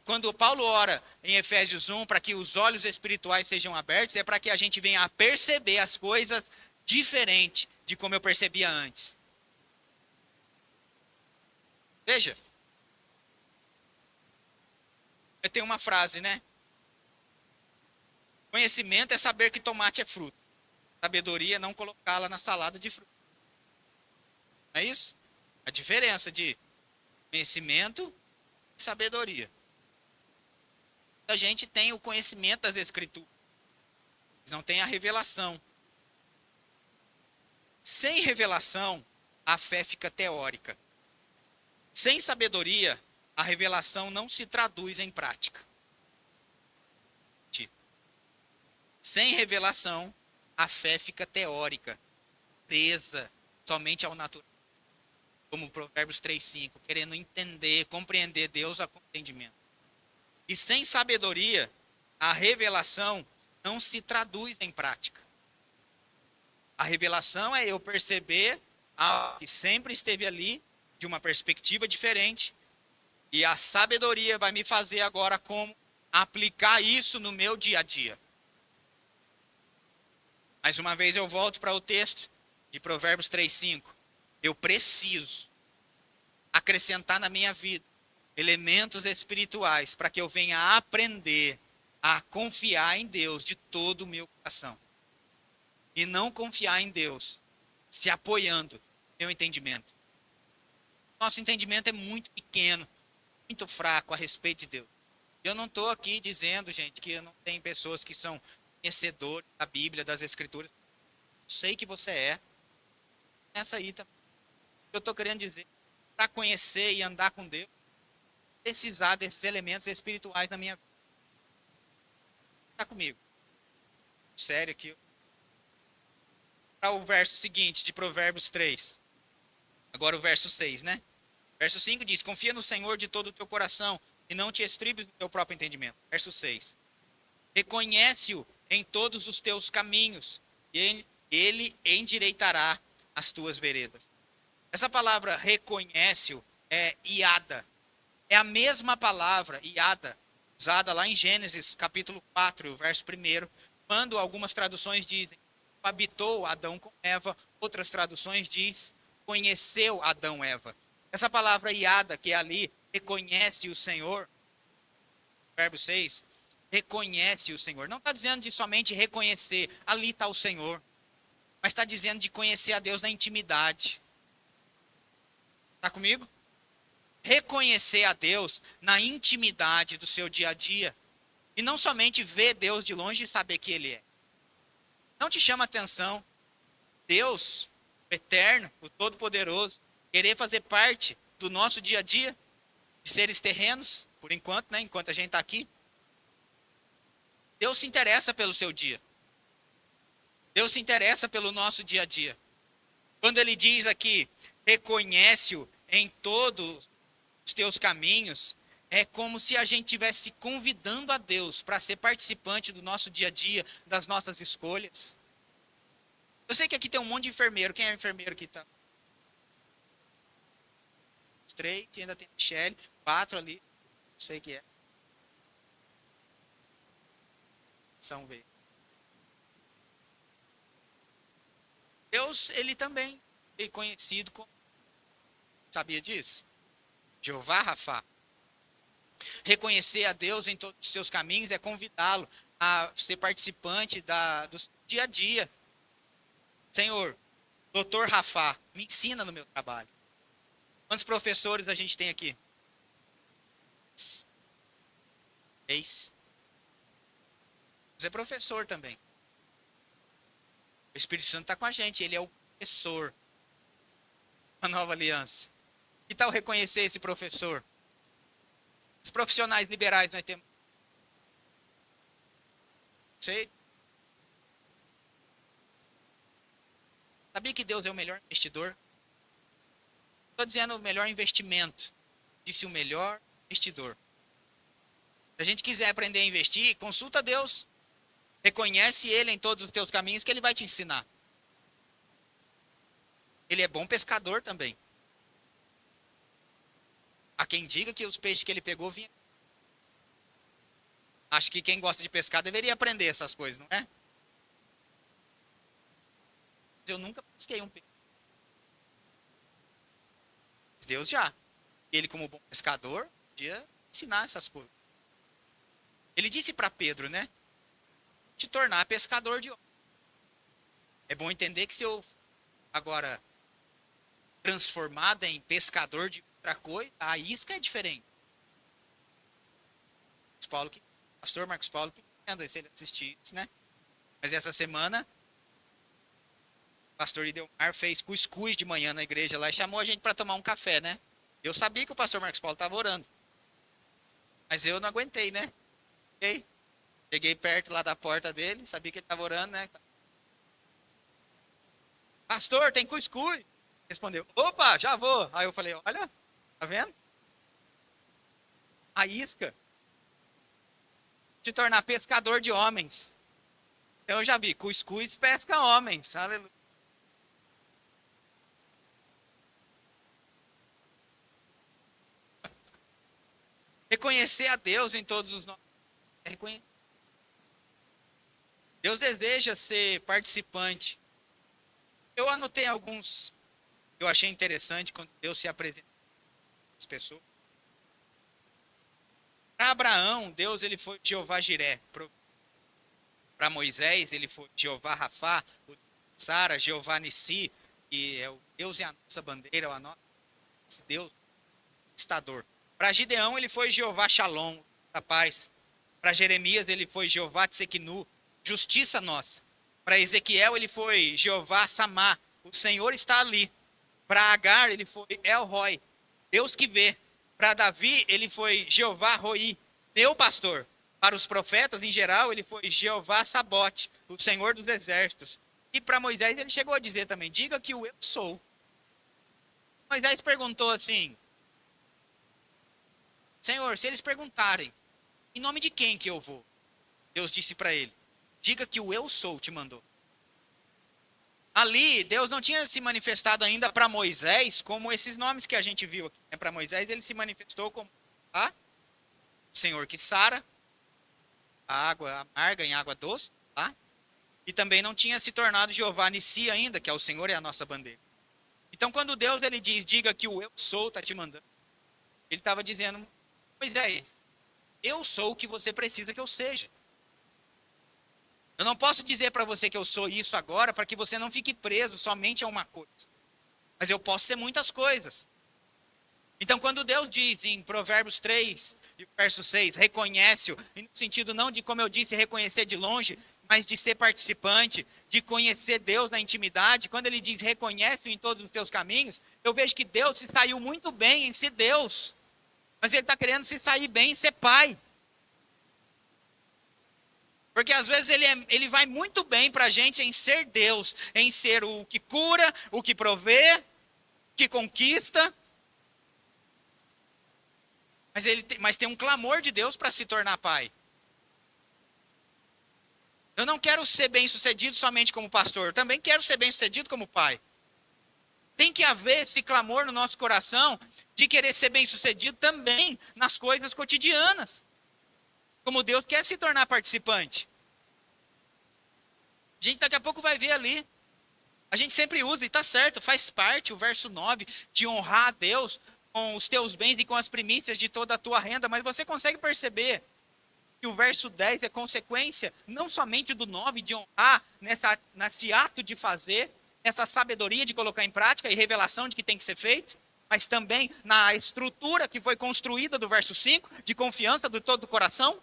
Quando Paulo ora em Efésios 1 para que os olhos espirituais sejam abertos, é para que a gente venha a perceber as coisas diferente de como eu percebia antes. Veja, eu tenho uma frase, né? Conhecimento é saber que tomate é fruto. Sabedoria é não colocá-la na salada de fruta. Não é isso? A diferença de conhecimento e sabedoria. A gente tem o conhecimento das Escrituras, mas não tem a revelação. Sem revelação, a fé fica teórica. Sem sabedoria, a revelação não se traduz em prática. Sem revelação, a fé fica teórica, presa somente ao natural. Como Provérbios 3:5, querendo entender, compreender Deus a entendimento. E sem sabedoria, a revelação não se traduz em prática. A revelação é eu perceber algo que sempre esteve ali, de uma perspectiva diferente, e a sabedoria vai me fazer agora como aplicar isso no meu dia a dia. Mais uma vez eu volto para o texto de Provérbios 3:5. Eu preciso acrescentar na minha vida elementos espirituais para que eu venha a aprender a confiar em Deus de todo o meu coração. E não confiar em Deus se apoiando no meu entendimento. Nosso entendimento é muito pequeno, muito fraco a respeito de Deus. Eu não estou aqui dizendo, gente, que não tem pessoas que são conhecedores da Bíblia, das Escrituras. Eu sei que você é. Essa aí também. Eu estou querendo dizer, para conhecer e andar com Deus, precisar desses elementos espirituais na minha vida. Está comigo? Sério aqui. Para o verso seguinte de Provérbios 3. Agora o verso 6, né? Verso 5 diz, confia no Senhor de todo o teu coração e não te estribes no teu próprio entendimento. Verso 6. Reconhece-o em todos os teus caminhos e ele endireitará as tuas veredas. Essa palavra reconhece-o é iada. É a mesma palavra, iada, usada lá em Gênesis capítulo 4, verso 1, quando algumas traduções dizem, habitou Adão com Eva, outras traduções diz, conheceu Adão Eva. Essa palavra iada, que é ali, reconhece o Senhor, verbo 6, reconhece o Senhor. Não está dizendo de somente reconhecer, ali está o Senhor, mas está dizendo de conhecer a Deus na intimidade. Está comigo? Reconhecer a Deus na intimidade do seu dia a dia. E não somente ver Deus de longe e saber que Ele é. Não te chama atenção Deus, o eterno, o todo-poderoso, querer fazer parte do nosso dia a dia, de seres terrenos, por enquanto, né? Enquanto a gente está aqui. Deus se interessa pelo seu dia. Deus se interessa pelo nosso dia a dia. Quando Ele diz aqui, reconhece-o em todos os teus caminhos, é como se a gente estivesse convidando a Deus para ser participante do nosso dia a dia, das nossas escolhas. Eu sei que aqui tem um monte de enfermeiro. Quem é enfermeiro aqui? Tá? 3, e ainda tem a Michelle, 4 ali. Não sei o que é. São V. Deus, Ele também é conhecido como... Sabia disso? Jeová Rafa. Reconhecer a Deus em todos os seus caminhos é convidá-lo a ser participante do dia a dia. Senhor, doutor Rafa, me ensina no meu trabalho. Quantos professores a gente tem aqui? 6. Você é professor também. O Espírito Santo está com a gente, ele é o professor da nova aliança. Que tal reconhecer esse professor? Os profissionais liberais nós temos. Sei. Sabia que Deus é o melhor investidor? Estou dizendo o melhor investimento. Disse o melhor investidor. Se a gente quiser aprender a investir, consulta Deus. Reconhece Ele em todos os teus caminhos que Ele vai te ensinar. Ele é bom pescador também. Há quem diga que os peixes que ele pegou vinham. Acho que quem gosta de pescar deveria aprender essas coisas, não é? Eu nunca pesquei um peixe. Deus já. Ele, como bom pescador, podia ensinar essas coisas. Ele disse para Pedro, né? Te tornar pescador de homens. É bom entender que se eu agora transformada em pescador de outra coisa, a isca é diferente. Pastor Marcos Paulo, se ele assistir isso, né? Mas essa semana, o pastor Idelmar fez cuscuz de manhã na igreja lá e chamou a gente para tomar um café, né? Eu sabia que o pastor Marcos Paulo estava orando. Mas eu não aguentei, né? Cheguei perto lá da porta dele, sabia que ele estava orando, né? Pastor, tem cuscuz. Respondeu, opa, já vou. Aí eu falei, olha, tá vendo? A isca. Te tornar pescador de homens. Então eu já vi, cuscuz pesca homens. Aleluia. Reconhecer a Deus em todos os nossos. Deus deseja ser participante. Eu anotei alguns que eu achei interessante quando Deus se apresenta às pessoas. Para Abraão, Deus ele foi Jeová Jiré. Para Moisés, ele foi Jeová Rafá. Sara, Jeová Nissi, que é o Deus é a nossa bandeira, a nossa Deus estador. Para Gideão, ele foi Jeová Shalom, a paz. Para Jeremias, ele foi Jeová Tsequinu, justiça nossa. Para Ezequiel, ele foi Jeová Samá, o Senhor está ali. Para Agar, ele foi El Roi, Deus que vê. Para Davi, ele foi Jeová Roi, meu pastor. Para os profetas, em geral, ele foi Jeová Sabote, o Senhor dos exércitos. E para Moisés, ele chegou a dizer também, diga que o eu sou. Moisés perguntou assim, Senhor, se eles perguntarem, em nome de quem que eu vou? Deus disse para ele, diga que o eu sou te mandou. Ali, Deus não tinha se manifestado ainda para Moisés como esses nomes que a gente viu aqui. Para Moisés, ele se manifestou como o Senhor que sara a água amarga em água doce. Tá? E também não tinha se tornado Jeová Nissi ainda, que é o Senhor e a nossa bandeira. Então, quando Deus ele diz, diga que o eu sou está te mandando, ele estava dizendo, Moisés, eu sou o que você precisa que eu seja. Eu não posso dizer para você que eu sou isso agora para que você não fique preso somente a uma coisa. Mas eu posso ser muitas coisas. Então, quando Deus diz em Provérbios 3, verso 6, reconhece-o, no sentido não de, como eu disse, reconhecer de longe, mas de ser participante, de conhecer Deus na intimidade, quando ele diz reconhece-o em todos os teus caminhos, eu vejo que Deus se saiu muito bem em ser Deus. Mas ele está querendo se sair bem em ser pai. Porque às vezes ele vai muito bem para a gente em ser Deus, em ser o que cura, o que provê, o que conquista. Mas tem um clamor de Deus para se tornar pai. Eu não quero ser bem sucedido somente como pastor, eu também quero ser bem sucedido como pai. Tem que haver esse clamor no nosso coração de querer ser bem sucedido também nas coisas cotidianas. Como Deus quer se tornar participante. A gente daqui a pouco vai ver ali. A gente sempre usa, e está certo, faz parte o verso 9, de honrar a Deus com os teus bens e com as primícias de toda a tua renda. Mas você consegue perceber que o verso 10 é consequência não somente do 9, de honrar nesse ato de fazer, nessa sabedoria de colocar em prática e revelação de que tem que ser feito, mas também na estrutura que foi construída do verso 5, de confiança do todo o coração.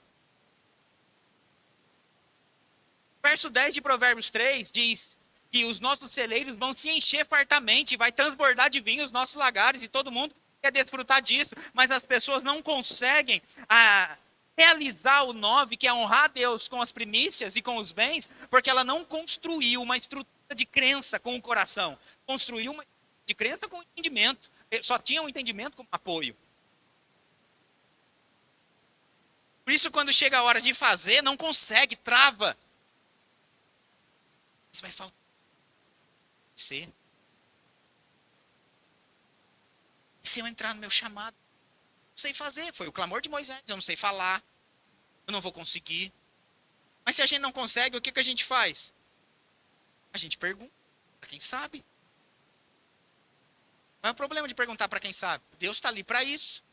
Verso 10 de Provérbios 3 diz que os nossos celeiros vão se encher fartamente, vai transbordar de vinho os nossos lagares e todo mundo quer desfrutar disso, mas as pessoas não conseguem realizar o 9, que é honrar a Deus com as primícias e com os bens, porque ela não construiu uma estrutura de crença com o coração. Construiu uma de crença com o entendimento. Só tinha o entendimento como apoio. Por isso, quando chega a hora de fazer, não consegue, trava. Isso vai faltar. Se eu entrar no meu chamado, não sei fazer. Foi o clamor de Moisés. Eu não sei falar. Eu não vou conseguir. Mas se a gente não consegue, o que a gente faz? A gente pergunta para quem sabe. Não é o problema de perguntar para quem sabe. Deus está ali para isso.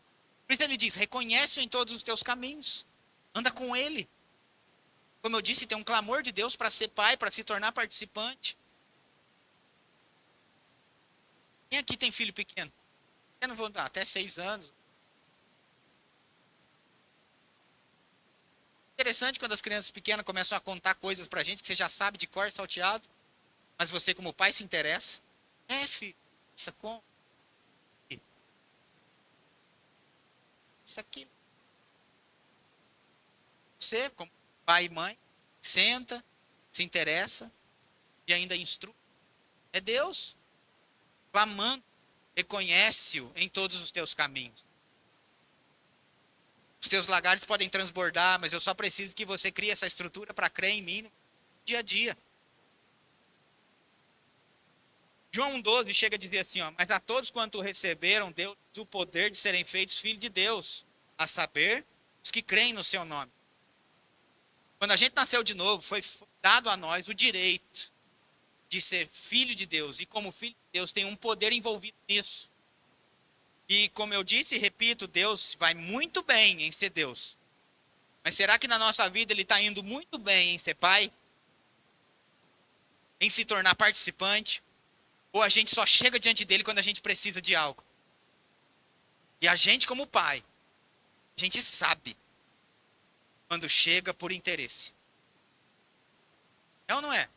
Por isso ele diz, reconhece-o em todos os teus caminhos. Anda com ele. Como eu disse, tem um clamor de Deus para ser pai, para se tornar participante. Quem aqui tem filho pequeno? Eu não vou dar, até 6 anos. Interessante quando as crianças pequenas começam a contar coisas pra gente que você já sabe de cor salteado, mas você como pai se interessa. É, filho, isso como? Isso aqui. Você, como pai e mãe, senta, se interessa e ainda instrui. É Deus clamando, reconhece-o em todos os teus caminhos. Os teus lagares podem transbordar, mas eu só preciso que você crie essa estrutura para crer em mim no dia a dia. João 1,12 chega a dizer assim, ó, mas a todos quanto receberam, deu o poder de serem feitos filhos de Deus, a saber, os que creem no seu nome. Quando a gente nasceu de novo, foi dado a nós o direito de ser filho de Deus. E como filho de Deus, tem um poder envolvido nisso. E como eu disse e repito, Deus vai muito bem em ser Deus. Mas será que na nossa vida ele está indo muito bem em ser pai? Em se tornar participante? Ou a gente só chega diante dele quando a gente precisa de algo? E a gente como pai, a gente sabe quando chega por interesse. É ou não é?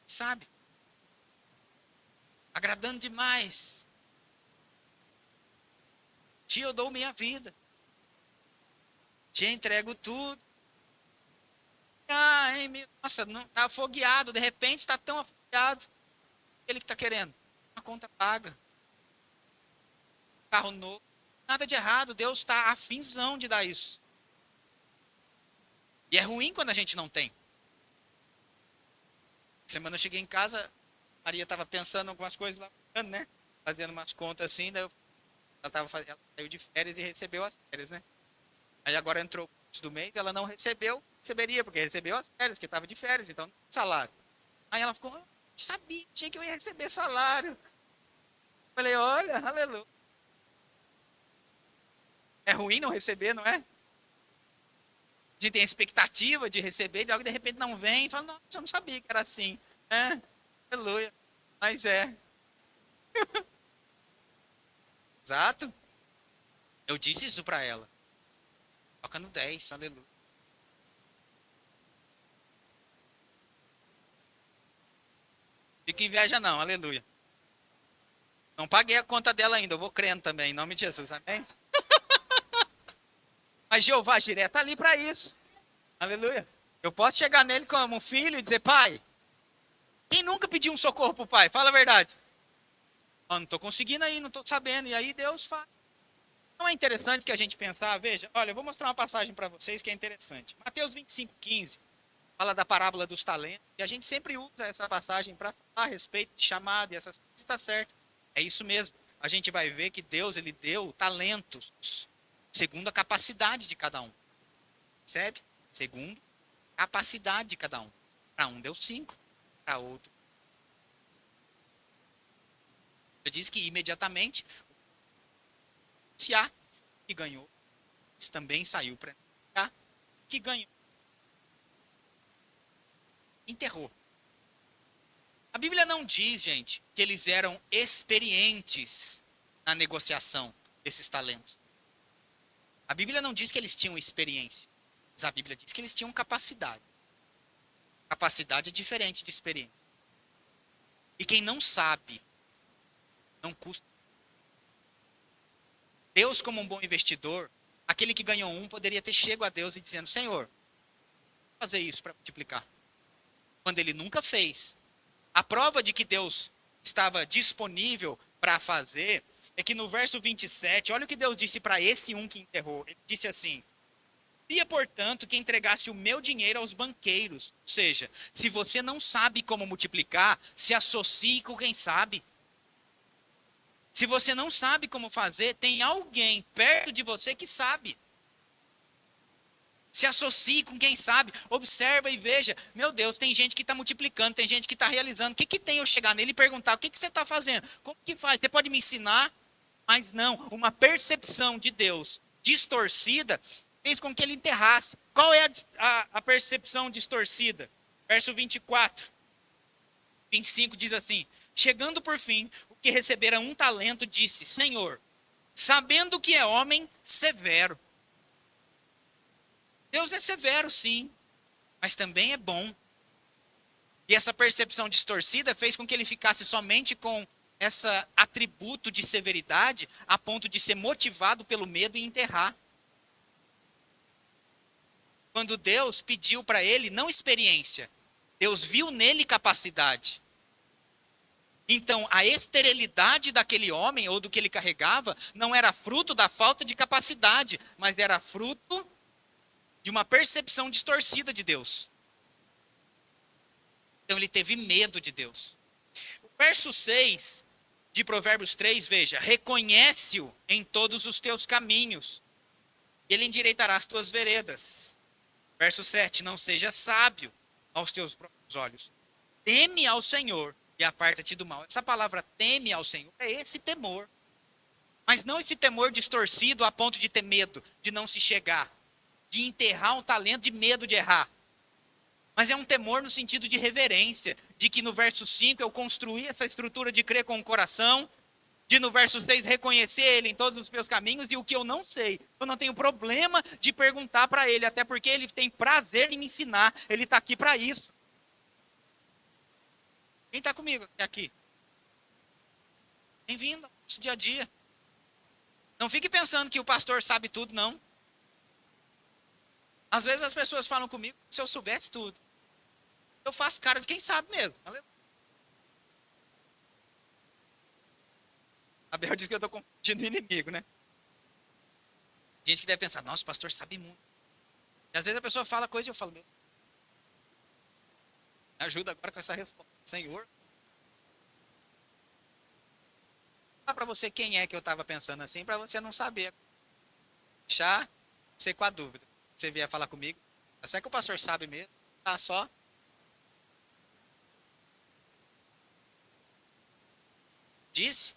Sabe? Agradando demais. Tia, eu dou minha vida. Te entrego tudo. Ai, nossa, não, tá afogueado. De repente está tão afogueado. Ele que está querendo. Uma conta paga. Carro novo. Nada de errado. Deus está afinzão de dar isso. E é ruim quando a gente não tem. Semana eu cheguei em casa, Maria estava pensando em algumas coisas lá, né? Fazendo umas contas assim, daí ela saiu de férias e recebeu as férias, né? Aí agora entrou o começo do mês, ela não recebeu, receberia, porque recebeu as férias, que estava de férias, então não tem salário. Aí ela ficou, sabia, tinha que eu ia receber salário. Falei, olha, aleluia. É ruim não receber, não é? A gente tem a expectativa de receber, e algo de repente não vem, e fala, nossa, eu não sabia que era assim. É, aleluia. Mas é. Exato. Eu disse isso para ela. Toca no 10, aleluia. Fica inveja não, aleluia. Não paguei a conta dela ainda, eu vou crendo também, em nome de Jesus, amém? Mas Jeová Jiré está ali para isso, aleluia. Eu posso chegar nele como um filho e dizer, pai, quem nunca pediu um socorro pro pai? Fala a verdade. Oh, não estou conseguindo aí, não estou sabendo, e aí Deus faz. Não é interessante que a gente pensar, veja, olha, eu vou mostrar uma passagem para vocês que é interessante. Mateus 25,15 fala da parábola dos talentos, e a gente sempre usa essa passagem para falar a respeito de chamado e essas coisas, está certo. É isso mesmo. A gente vai ver que Deus, ele deu talentos, segundo a capacidade de cada um. Percebe? Segundo a capacidade de cada um. Para um deu 5, para outro. Ele diz que imediatamente se há que ganhou, também saiu para que ganhou. Enterrou. A Bíblia não diz, gente, que eles eram experientes na negociação desses talentos. A Bíblia não diz que eles tinham experiência, mas a Bíblia diz que eles tinham capacidade. Capacidade é diferente de experiência. E quem não sabe, não custa. Deus, como um bom investidor, aquele que ganhou um poderia ter chego a Deus e dizendo: Senhor, vou fazer isso para multiplicar. Quando ele nunca fez. A prova de que Deus estava disponível para fazer é que no verso 27, olha o que Deus disse para esse um que enterrou. Ele disse assim: queria, portanto, que entregasse o meu dinheiro aos banqueiros. Ou seja, se você não sabe como multiplicar, se associe com quem sabe. Se você não sabe como fazer, tem alguém perto de você que sabe. Se associe com quem sabe, observa e veja. Meu Deus, tem gente que está multiplicando, tem gente que está realizando. O que tem eu chegar nele e perguntar: o que você está fazendo? Como que faz? Você pode me ensinar? Mas não, uma percepção de Deus distorcida fez com que ele enterrasse. Qual é a percepção distorcida? Verso 24, 25 diz assim: chegando por fim, o que recebera um talento disse: Senhor, sabendo que é homem severo. Deus é severo, sim, mas também é bom. E essa percepção distorcida fez com que ele ficasse somente com esse atributo de severidade, a ponto de ser motivado pelo medo e enterrar. Quando Deus pediu para ele, não experiência, Deus viu nele capacidade. Então, a esterilidade daquele homem, ou do que ele carregava, não era fruto da falta de capacidade, mas era fruto de uma percepção distorcida de Deus. Então ele teve medo de Deus. O verso 6 de Provérbios 3, veja: reconhece-o em todos os teus caminhos, e ele endireitará as tuas veredas. Verso 7, não seja sábio aos teus próprios olhos. Teme ao Senhor e aparta-te do mal. Essa palavra teme ao Senhor é esse temor. Mas não esse temor distorcido a ponto de ter medo, de não se chegar, de enterrar um talento, de medo de errar. Mas é um temor no sentido de reverência, de que no verso 5 eu construí essa estrutura de crer com o coração, de no verso 6 reconhecer ele em todos os meus caminhos, e o que eu não sei, eu não tenho problema de perguntar para ele, até porque ele tem prazer em me ensinar, ele está aqui para isso. Quem está comigo aqui? Bem-vindo ao nosso dia a dia. Não fique pensando que o pastor sabe tudo, não. Às vezes as pessoas falam comigo: se eu soubesse tudo. Eu faço cara de quem sabe mesmo. A Bel diz que eu estou confundindo o inimigo, né? Gente que deve pensar: nossa, o pastor sabe muito. E às vezes a pessoa fala coisa e eu falo: meu, me ajuda agora com essa resposta. Senhor, fala para você quem é que eu estava pensando assim, para você não saber. Deixar você com a dúvida. Você vier falar comigo: será que o pastor sabe mesmo? Tá só. Disse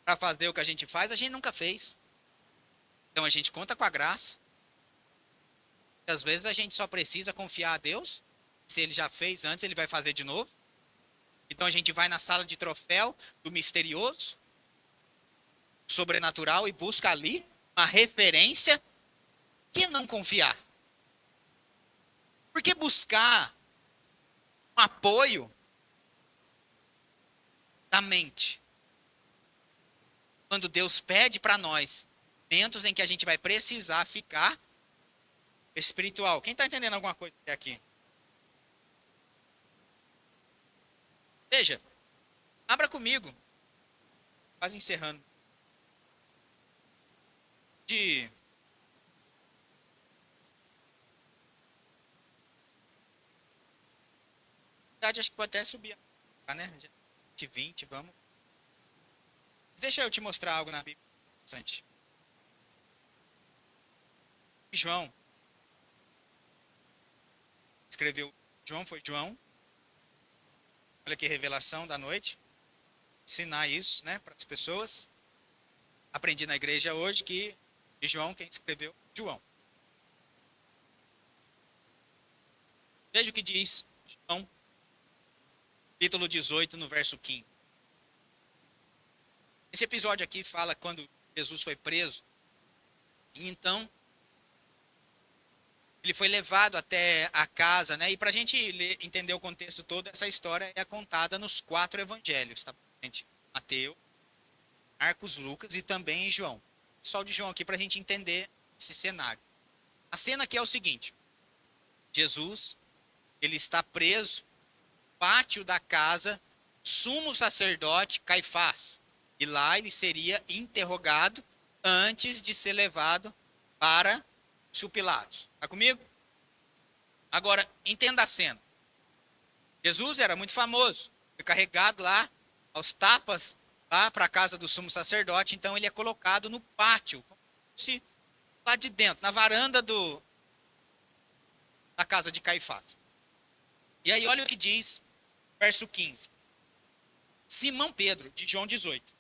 para fazer o que a gente faz, a gente nunca fez. Então a gente conta com a graça. E às vezes a gente só precisa confiar a Deus. Se ele já fez antes, ele vai fazer de novo. Então a gente vai na sala de troféu do misterioso, sobrenatural, e busca ali uma referência. Por que não confiar? Por que buscar um apoio da mente? Quando Deus pede para nós momentos em que a gente vai precisar ficar espiritual. Quem está entendendo alguma coisa até aqui? Veja, abra comigo, quase encerrando. Acho que pode até subir, né? 20, vamos. Deixa eu te mostrar algo na Bíblia interessante. João escreveu, João foi João. Olha que revelação da noite. Ensinar isso, né, para as pessoas. Aprendi na igreja hoje que João, quem escreveu, João. Veja o que diz João, capítulo 18, no verso 15. Esse episódio aqui fala quando Jesus foi preso. E então, ele foi levado até a casa, né? E para a gente entender o contexto todo, essa história é contada nos 4 evangelhos, tá, gente? Mateus, Marcos, Lucas e também João. pessoal de João aqui para a gente entender esse cenário. A cena aqui é o seguinte: Jesus, ele está preso no pátio da casa do sumo sacerdote Caifás. E lá ele seria interrogado antes de ser levado para o Pilatos. Está comigo? Agora, entenda a cena. Jesus era muito famoso, foi carregado lá aos tapas, lá para a casa do sumo sacerdote, então ele é colocado no pátio, lá de dentro, na varanda da casa de Caifás. E aí olha o que diz, verso 15. Simão Pedro, de João 18.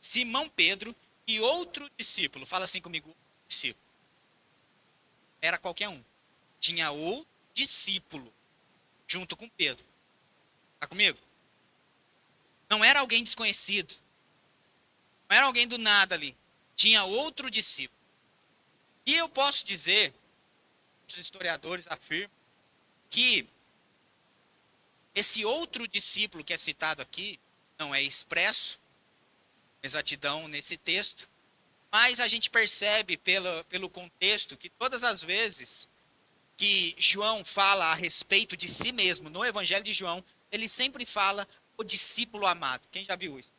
Simão Pedro e outro discípulo, fala assim comigo, discípulo. Era qualquer um. Tinha outro discípulo junto com Pedro. Está comigo? Não era alguém desconhecido. Não era alguém do nada ali. Tinha outro discípulo. E eu posso dizer, os historiadores afirmam, que esse outro discípulo que é citado aqui não é expresso, exatidão nesse texto, mas a gente percebe pelo contexto que todas as vezes que João fala a respeito de si mesmo, no Evangelho de João, ele sempre fala o discípulo amado. Quem já viu isso?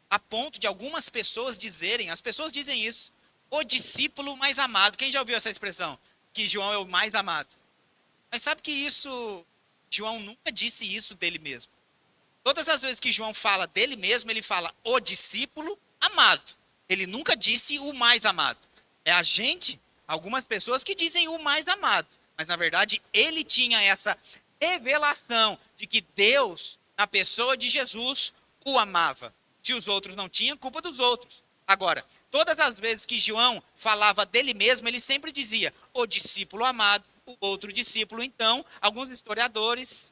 A ponto de algumas pessoas dizerem, as pessoas dizem isso, o discípulo mais amado. Quem já ouviu essa expressão? Que João é o mais amado. Mas sabe que isso, João nunca disse isso dele mesmo. Todas as vezes que João fala dele mesmo, ele fala o discípulo amado. Ele nunca disse o mais amado. É a gente, algumas pessoas que dizem o mais amado. Mas na verdade, ele tinha essa revelação de que Deus, na pessoa de Jesus, o amava. Se os outros não tinham, culpa dos outros. Agora, todas as vezes que João falava dele mesmo, ele sempre dizia o discípulo amado, o outro discípulo. Então, alguns historiadores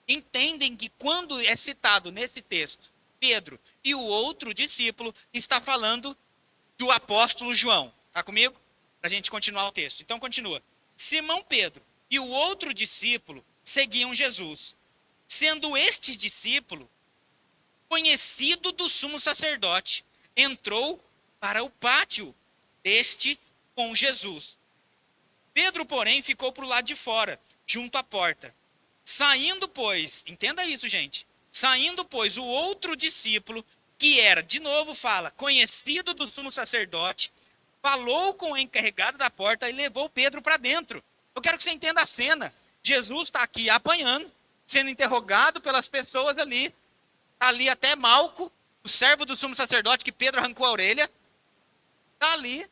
entendem que quando é citado nesse texto Pedro e o outro discípulo, está falando do apóstolo João. Está comigo? Para a gente continuar o texto. Então continua. Simão Pedro e o outro discípulo seguiam Jesus. Sendo estes discípulos conhecido do sumo sacerdote, entrou para o pátio deste com Jesus. Pedro, porém, ficou para o lado de fora, junto à porta. Saindo, pois, entenda isso, gente. Saindo, pois, o outro discípulo, que era, de novo fala, conhecido do sumo sacerdote, falou com o encarregado da porta e levou Pedro para dentro. Eu quero que você entenda a cena. Jesus está aqui apanhando, sendo interrogado pelas pessoas ali. Está ali até Malco, o servo do sumo sacerdote que Pedro arrancou a orelha. Está ali.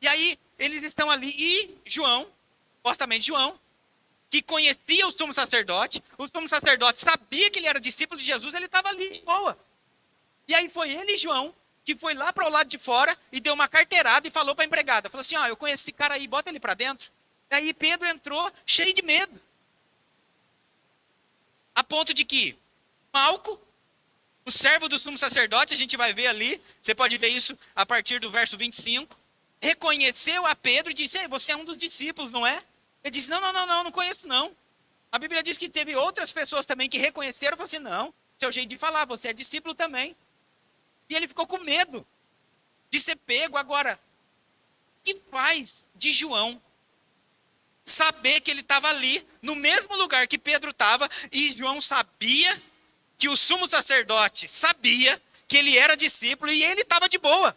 E aí, eles estão ali. E João, supostamente João, que conhecia o sumo sacerdote sabia que ele era discípulo de Jesus, ele estava ali de boa. E aí foi ele e João, que foi lá para o lado de fora e deu uma carteirada e falou para a empregada. Falou assim, eu conheço esse cara aí, bota ele para dentro. E aí Pedro entrou cheio de medo. A ponto de que Malco, o servo do sumo sacerdote, a gente vai ver ali, você pode ver isso a partir do verso 25, reconheceu a Pedro e disse, você é um dos discípulos, não é? Ele disse, não conheço não. A Bíblia diz que teve outras pessoas também que reconheceram e falaram assim, não, seu jeito de falar, você é discípulo também. E ele ficou com medo de ser pego. Agora, o que faz de João saber que ele estava ali, no mesmo lugar que Pedro estava, e João sabia que o sumo sacerdote sabia que ele era discípulo e ele estava de boa?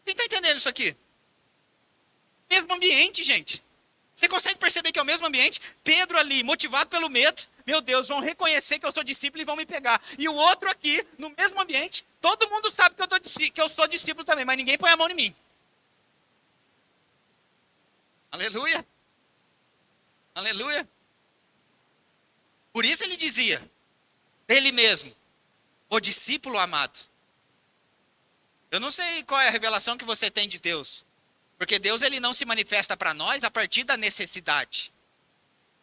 Quem está entendendo isso aqui? Mesmo ambiente, gente. Você consegue perceber que é o mesmo ambiente? Pedro ali, motivado pelo medo. Meu Deus, vão reconhecer que eu sou discípulo e vão me pegar. E o outro aqui, no mesmo ambiente, todo mundo sabe que eu sou discípulo também, mas ninguém põe a mão em mim. Aleluia. Aleluia. Por isso ele dizia, dele mesmo, o discípulo amado. Eu não sei qual é a revelação que você tem de Deus. Porque Deus, ele não se manifesta para nós a partir da necessidade,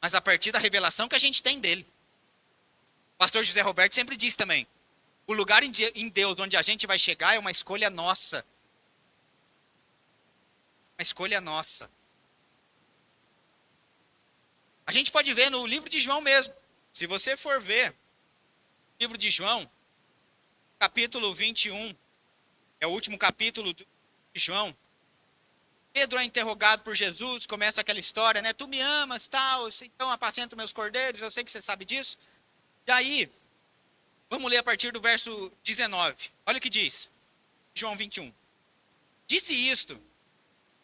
mas a partir da revelação que a gente tem dele. O pastor José Roberto sempre diz também, o lugar em Deus onde a gente vai chegar é uma escolha nossa. Uma escolha nossa. A gente pode ver no livro de João mesmo. Se você for ver, livro de João, capítulo 21, É o último capítulo de João. Pedro é interrogado por Jesus, começa aquela história, né? Tu me amas, tal, então apacenta meus cordeiros, eu sei que você sabe disso. E aí, vamos ler a partir do verso 19. Olha o que diz, João 21. Disse isto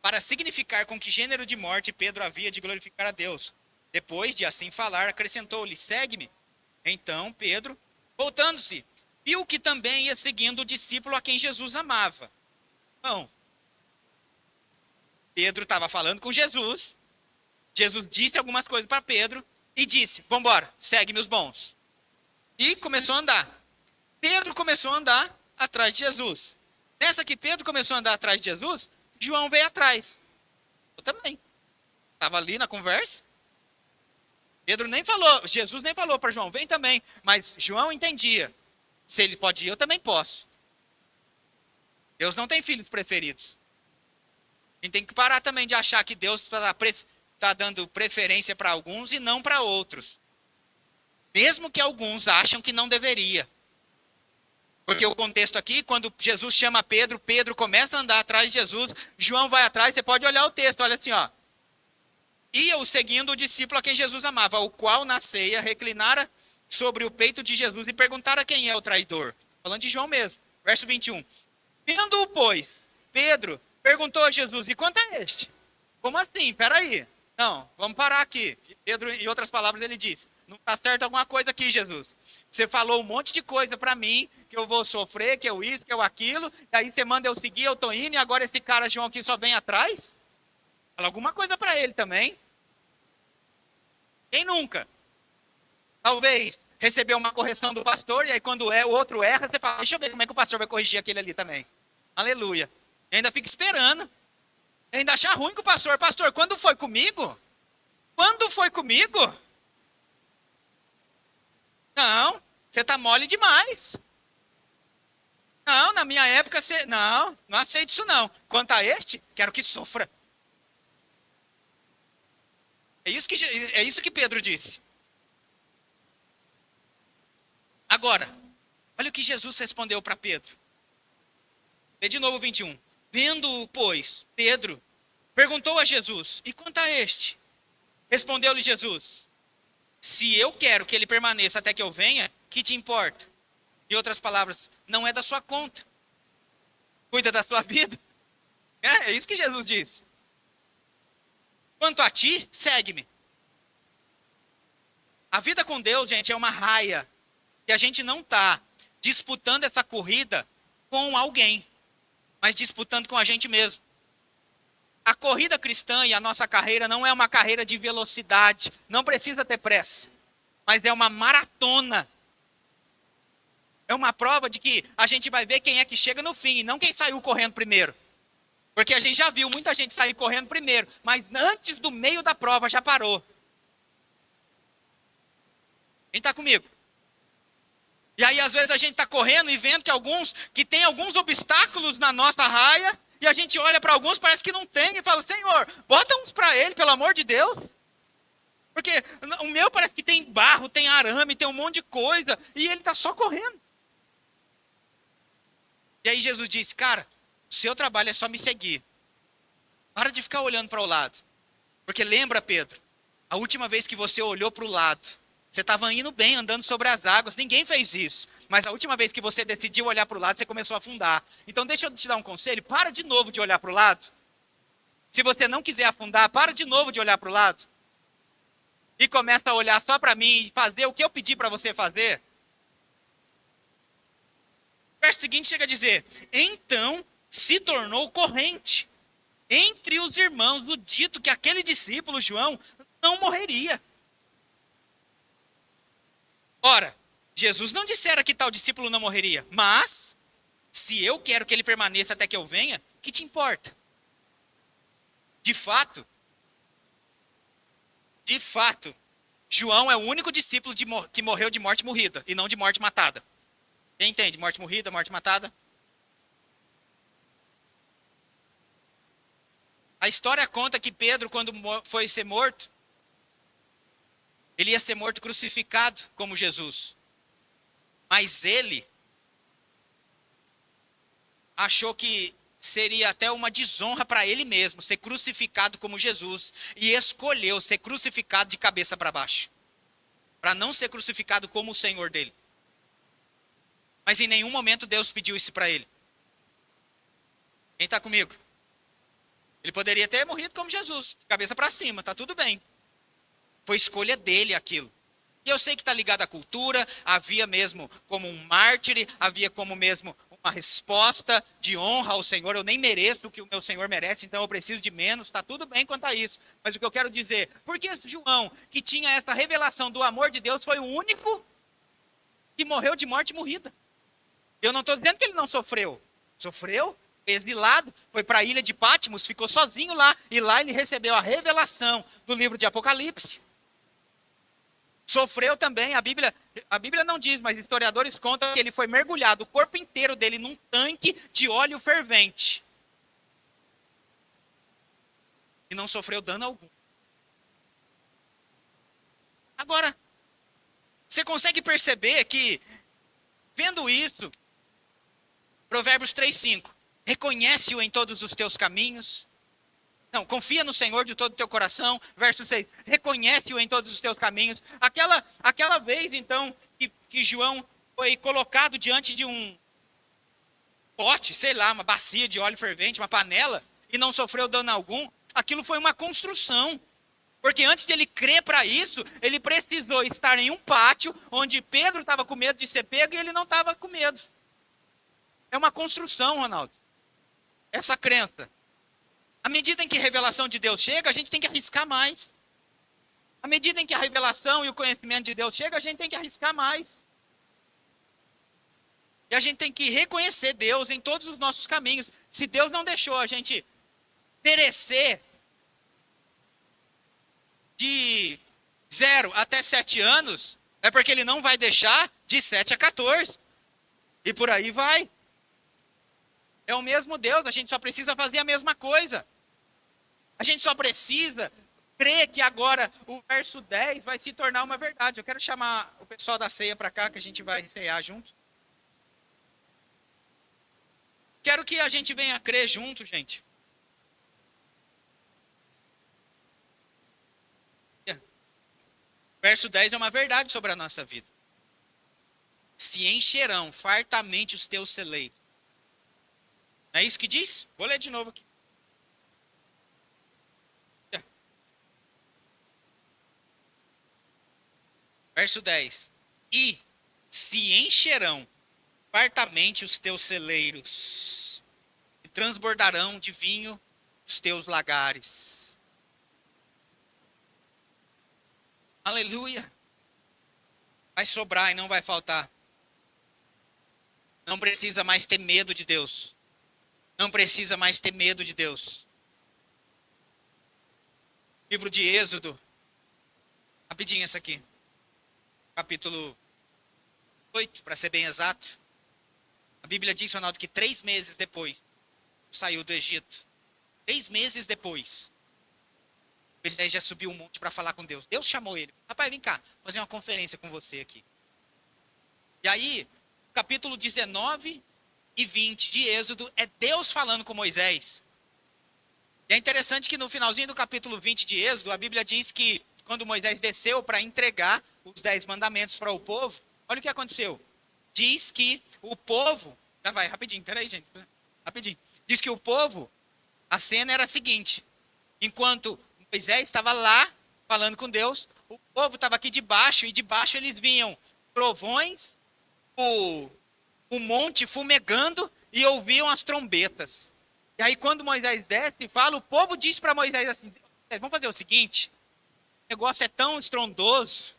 para significar com que gênero de morte Pedro havia de glorificar a Deus. Depois de assim falar, acrescentou-lhe, segue-me. Então Pedro, voltando-se, viu que também ia seguindo o discípulo a quem Jesus amava. Não. Pedro estava falando com Jesus. Jesus disse algumas coisas para Pedro e disse, vamos embora, segue-me os bons. E começou a andar. Pedro começou a andar atrás de Jesus. Nessa que Pedro começou a andar atrás de Jesus, João veio atrás. Eu também. Estava ali na conversa. Pedro nem falou, Jesus nem falou para João, vem também. Mas João entendia. Se ele pode ir, eu também posso. Deus não tem filhos preferidos. A gente tem que parar também de achar que Deus está dando preferência para alguns e não para outros. Mesmo que alguns acham que não deveria. Porque o contexto aqui, quando Jesus chama Pedro, Pedro começa a andar atrás de Jesus, João vai atrás, você pode olhar o texto, olha assim, ó. Ia o seguindo o discípulo a quem Jesus amava, o qual na ceia reclinara sobre o peito de Jesus e perguntara quem é o traidor. Falando de João mesmo. Verso 21. Vendo-o, pois, Pedro perguntou a Jesus, e quanto é este? Como assim? Peraí. Não, vamos parar aqui. Pedro, em outras palavras, ele disse, não está certo alguma coisa aqui, Jesus. Você falou um monte de coisa para mim, que eu vou sofrer, que eu isso, que eu aquilo, e aí você manda eu seguir, eu tô indo, e agora esse cara João aqui só vem atrás? Fala alguma coisa para ele também. Quem nunca? Talvez recebeu uma correção do pastor, e aí quando o outro erra, você fala, deixa eu ver como é que o pastor vai corrigir aquele ali também. Aleluia. E ainda fica esperando. E ainda achar ruim com o pastor. Pastor, quando foi comigo? Quando foi comigo? Não, você está mole demais. Não, na minha época você... Não, não aceito isso não. Quanto a este, quero que sofra. É isso que Pedro disse. Agora, olha o que Jesus respondeu para Pedro. Vê de novo 21. Vendo-o, pois, Pedro perguntou a Jesus, e quanto a este? Respondeu-lhe Jesus, se eu quero que ele permaneça até que eu venha, que te importa? Em outras palavras, não é da sua conta. Cuida da sua vida. É isso que Jesus disse. Quanto a ti, segue-me. A vida com Deus, gente, é uma raia. E a gente não está disputando essa corrida com alguém, mas disputando com a gente mesmo. A corrida cristã e a nossa carreira não é uma carreira de velocidade. Não precisa ter pressa. Mas é uma maratona. É uma prova de que a gente vai ver quem é que chega no fim e não quem saiu correndo primeiro. Porque a gente já viu muita gente sair correndo primeiro, mas antes do meio da prova já parou. Quem está comigo? E aí às vezes a gente está correndo e vendo que tem alguns obstáculos na nossa raia, e a gente olha para alguns, parece que não tem, e fala, Senhor, bota uns para ele, pelo amor de Deus. Porque o meu parece que tem barro, tem arame, tem um monte de coisa, e ele está só correndo. E aí Jesus disse, cara, o seu trabalho é só me seguir. Para de ficar olhando para o lado. Porque lembra, Pedro, a última vez que você olhou para o lado, você estava indo bem, andando sobre as águas, ninguém fez isso. Mas a última vez que você decidiu olhar para o lado, você começou a afundar. Então deixa eu te dar um conselho, para de novo de olhar para o lado. Se você não quiser afundar, para de novo de olhar para o lado. E começa a olhar só para mim e fazer o que eu pedi para você fazer. O verso seguinte chega a dizer, então se tornou corrente entre os irmãos o dito que aquele discípulo, João, não morreria. Ora, Jesus não dissera que tal discípulo não morreria, mas, se eu quero que ele permaneça até que eu venha, que te importa? De fato, João é o único discípulo que morreu de morte morrida, e não de morte matada. Quem entende? Morte morrida, morte matada? A história conta que Pedro, quando foi ser morto, ele ia ser morto crucificado como Jesus. Mas ele achou que seria até uma desonra para ele mesmo ser crucificado como Jesus e escolheu ser crucificado de cabeça para baixo, para não ser crucificado como o Senhor dele. Mas em nenhum momento Deus pediu isso para ele. Quem está comigo? Ele poderia ter morrido como Jesus, de cabeça para cima, tá tudo bem. Foi escolha dele aquilo. E eu sei que está ligado à cultura, havia mesmo como um mártir, havia como mesmo uma resposta de honra ao Senhor. Eu nem mereço o que o meu Senhor merece, então eu preciso de menos, está tudo bem quanto a isso. Mas o que eu quero dizer, porque João, que tinha essa revelação do amor de Deus, foi o único que morreu de morte morrida. Eu não estou dizendo que ele não sofreu. Sofreu, foi exilado, foi para a ilha de Patmos, ficou sozinho lá, e lá ele recebeu a revelação do livro de Apocalipse. Sofreu também, a Bíblia não diz, mas historiadores contam que ele foi mergulhado, o corpo inteiro dele, num tanque de óleo fervente. E não sofreu dano algum. Agora, você consegue perceber que, vendo isso, Provérbios 3:5, reconhece-o em todos os teus caminhos. Não, confia no Senhor de todo o teu coração. Verso 6, reconhece-o em todos os teus caminhos. Aquela vez, então, que João foi colocado diante de um pote, sei lá, uma bacia de óleo fervente, uma panela, e não sofreu dano algum, aquilo foi uma construção. Porque antes de ele crer para isso, ele precisou estar em um pátio onde Pedro estava com medo de ser pego e ele não estava com medo. É uma construção, Ronaldo. Essa crença. À medida em que a revelação de Deus chega, a gente tem que arriscar mais. À medida em que a revelação e o conhecimento de Deus chega, a gente tem que arriscar mais. E a gente tem que reconhecer Deus em todos os nossos caminhos. Se Deus não deixou a gente perecer de 0 até 7 anos, é porque Ele não vai deixar de 7 a 14. E por aí vai. É o mesmo Deus, a gente só precisa fazer a mesma coisa. A gente só precisa crer que agora o verso 10 vai se tornar uma verdade. Eu quero chamar o pessoal da ceia para cá, que a gente vai cear junto. Quero que a gente venha crer junto, gente. Verso 10 é uma verdade sobre a nossa vida. Se encherão fartamente os teus celeiros. Não é isso que diz? Vou ler de novo aqui. Verso 10. E se encherão fartamente os teus celeiros, e transbordarão de vinho os teus lagares. Aleluia. Vai sobrar e não vai faltar. Não precisa mais ter medo de Deus. Não precisa mais ter medo de Deus. Livro de Êxodo. Rapidinho essa aqui. Capítulo 8, para ser bem exato. A Bíblia diz, Ronaldo, que 3 meses depois saiu do Egito. 3 meses depois. Moisés já subiu um monte para falar com Deus. Deus chamou ele. Rapaz, vem cá, vou fazer uma conferência com você aqui. E aí, capítulo 19 e 20 de Êxodo, é Deus falando com Moisés. E é interessante que no finalzinho do capítulo 20 de Êxodo, a Bíblia diz que quando Moisés desceu para entregar os 10 mandamentos para o povo, olha o que aconteceu. Diz que o povo, já vai, rapidinho, peraí gente, rapidinho. Diz que o povo, a cena era a seguinte, enquanto Moisés estava lá falando com Deus, o povo estava aqui debaixo, e debaixo eles vinham trovões, o monte fumegando, e ouviam as trombetas. E aí quando Moisés desce e fala, o povo diz para Moisés assim, vamos fazer o seguinte, o negócio é tão estrondoso,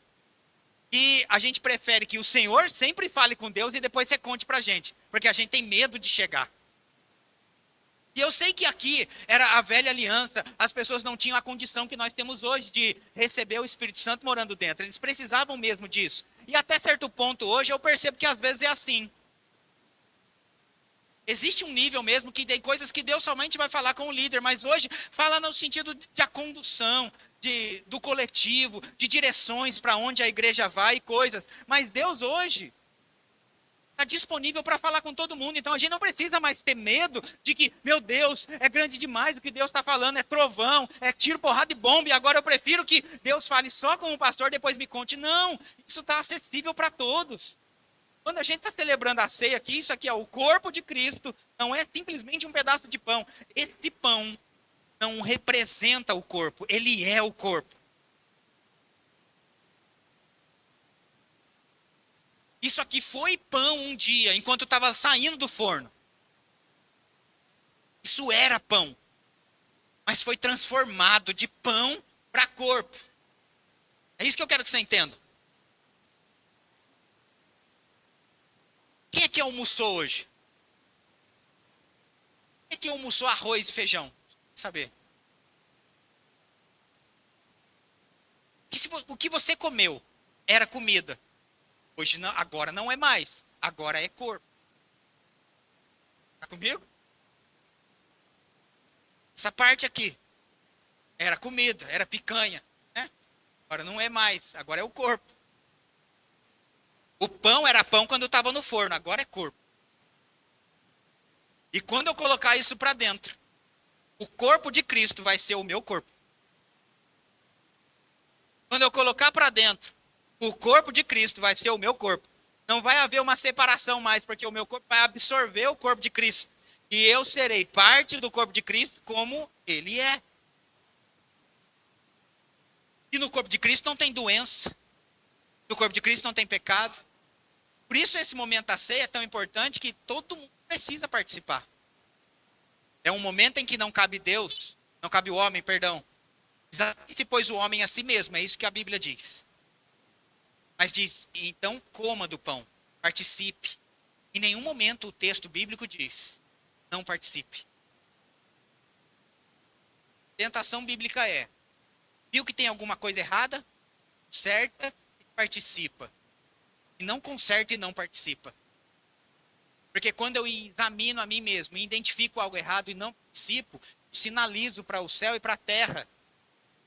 que a gente prefere que o Senhor sempre fale com Deus e depois você conte para a gente, porque a gente tem medo de chegar. E eu sei que aqui era a velha aliança, as pessoas não tinham a condição que nós temos hoje de receber o Espírito Santo morando dentro, eles precisavam mesmo disso. E até certo ponto hoje eu percebo que às vezes é assim. Existe um nível mesmo que tem coisas que Deus somente vai falar com o líder, mas hoje fala no sentido da condução, do coletivo, de direções para onde a igreja vai e coisas. Mas Deus hoje, está disponível para falar com todo mundo. Então a gente não precisa mais ter medo de que, meu Deus, é grande demais o que Deus está falando, é trovão, é tiro, porrada e bomba, e agora eu prefiro que Deus fale só com o pastor, depois me conte. Não, isso está acessível para todos. Quando a gente está celebrando a ceia aqui, isso aqui é o corpo de Cristo, não é simplesmente um pedaço de pão. Esse pão não representa o corpo, ele é o corpo. Isso aqui foi pão um dia, enquanto estava saindo do forno. Isso era pão, mas foi transformado de pão para corpo. É isso que eu quero que você entenda. Quem é que almoçou hoje? Quem é que almoçou arroz e feijão? Saber. O que você comeu era comida. Hoje não, agora não é mais. Agora é corpo. Está comigo? Essa parte aqui era comida, era picanha. Né? Agora não é mais. Agora é o corpo. O pão era pão quando estava no forno. Agora é corpo. E quando eu colocar isso para dentro, o corpo de Cristo vai ser o meu corpo. Quando eu colocar para dentro, o corpo de Cristo vai ser o meu corpo. Não vai haver uma separação mais, porque o meu corpo vai absorver o corpo de Cristo. E eu serei parte do corpo de Cristo como ele é. E no corpo de Cristo não tem doença. No corpo de Cristo não tem pecado. Por isso esse momento da ceia é tão importante que todo mundo precisa participar. É um momento em que não cabe Deus, não cabe o homem, perdão. Se pôs o homem a si mesmo, é isso que a Bíblia diz. Mas diz, então coma do pão, participe. Em nenhum momento o texto bíblico diz, não participe. Tentação bíblica é, viu que tem alguma coisa errada? Conserta e participa. E não conserta e não participa. Porque quando eu examino a mim mesmo e identifico algo errado e não participo, sinalizo para o céu e para a terra,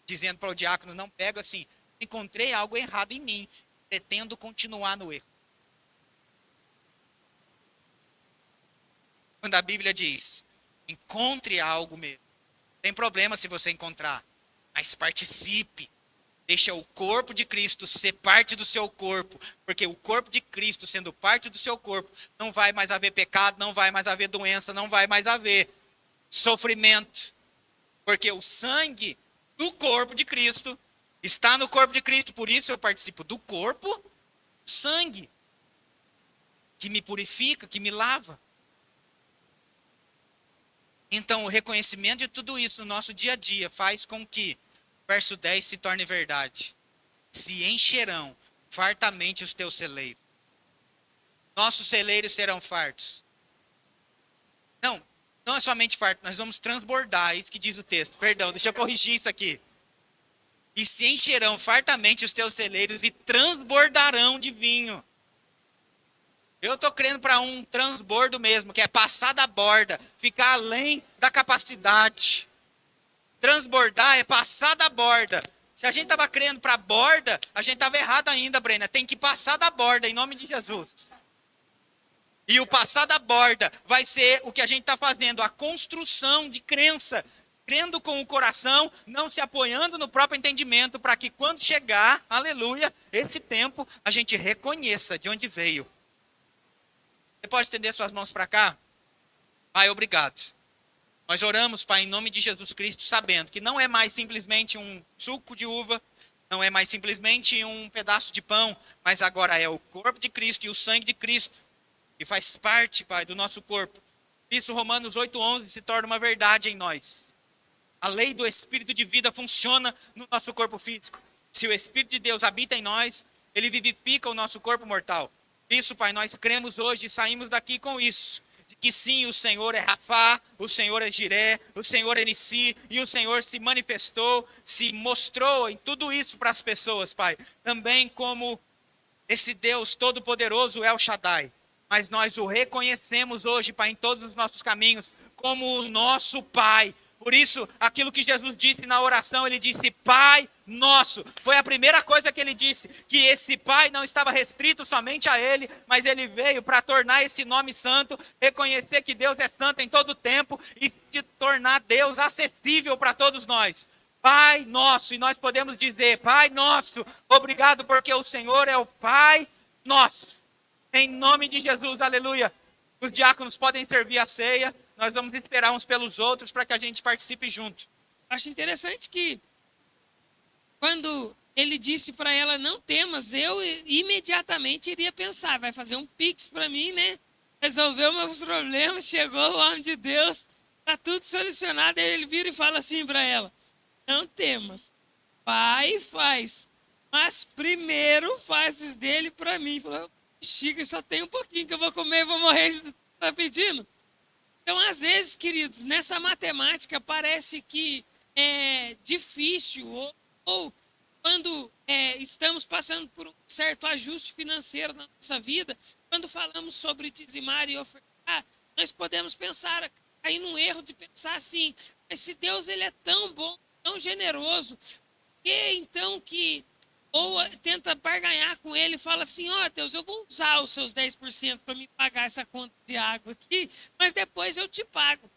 dizendo para o diácono, não pega assim, encontrei algo errado em mim, pretendo continuar no erro. Quando a Bíblia diz, encontre algo mesmo, não tem problema se você encontrar, mas participe. Deixa o corpo de Cristo ser parte do seu corpo. Porque o corpo de Cristo sendo parte do seu corpo, não vai mais haver pecado, não vai mais haver doença, não vai mais haver sofrimento. Porque o sangue do corpo de Cristo está no corpo de Cristo. Por isso eu participo do corpo, do sangue. Que me purifica, que me lava. Então o reconhecimento de tudo isso no nosso dia a dia faz com que verso 10 se torne verdade. Se encherão fartamente os teus celeiros. Nossos celeiros serão fartos. Não é somente farto, nós vamos transbordar, é isso que diz o texto. Perdão, deixa eu corrigir isso aqui. E se encherão fartamente os teus celeiros e transbordarão de vinho. Eu estou crendo para um transbordo mesmo, que é passar da borda, ficar além da capacidade. Transbordar é passar da borda. Se a gente estava crendo para a borda, a gente estava errado ainda, Brena. Tem que passar da borda, em nome de Jesus. E o passar da borda vai ser o que a gente está fazendo, a construção de crença. Crendo com o coração, não se apoiando no próprio entendimento, para que quando chegar, aleluia, esse tempo, a gente reconheça de onde veio. Você pode estender suas mãos para cá? Pai, obrigado. Nós oramos, Pai, em nome de Jesus Cristo, sabendo que não é mais simplesmente um suco de uva, não é mais simplesmente um pedaço de pão, mas agora é o corpo de Cristo e o sangue de Cristo, que faz parte, Pai, do nosso corpo. Isso, Romanos 8:11, se torna uma verdade em nós. A lei do Espírito de vida funciona no nosso corpo físico. Se o Espírito de Deus habita em nós, ele vivifica o nosso corpo mortal. Isso, Pai, nós cremos hoje e saímos daqui com isso. Que sim, o Senhor é Rafá, o Senhor é Jiré, o Senhor é Nissi, e o Senhor se manifestou, se mostrou em tudo isso para as pessoas, Pai. Também como esse Deus todo-poderoso El Shaddai. Mas nós o reconhecemos hoje, Pai, em todos os nossos caminhos, como o nosso Pai. Por isso, aquilo que Jesus disse na oração, ele disse, Pai Nosso. Foi a primeira coisa que ele disse, que esse Pai não estava restrito somente a ele, mas ele veio para tornar esse nome santo, reconhecer que Deus é santo em todo tempo e se tornar Deus acessível para todos nós. Pai nosso, e nós podemos dizer, Pai nosso, obrigado porque o Senhor é o Pai nosso. Em nome de Jesus, aleluia. Os diáconos podem servir a ceia, nós vamos esperar uns pelos outros para que a gente participe junto. Acho interessante que quando ele disse para ela, não temas, eu imediatamente iria pensar, vai fazer um pix para mim, né? Resolveu meus problemas, chegou o homem de Deus, está tudo solucionado. Aí ele vira e fala assim para ela, não temas, vai e faz, mas primeiro fazes dele para mim. Falou, Chica, só tem um pouquinho que eu vou comer e vou morrer, está pedindo? Então, às vezes, queridos, nessa matemática parece que é difícil, ou quando estamos passando por um certo ajuste financeiro na nossa vida, quando falamos sobre dizimar e ofertar, nós podemos pensar, cair num erro de pensar assim, mas se Deus ele é tão bom, tão generoso, que então que ou tenta barganhar com ele e fala assim, ó Deus, eu vou usar os seus 10% para me pagar essa conta de água aqui, mas depois eu te pago.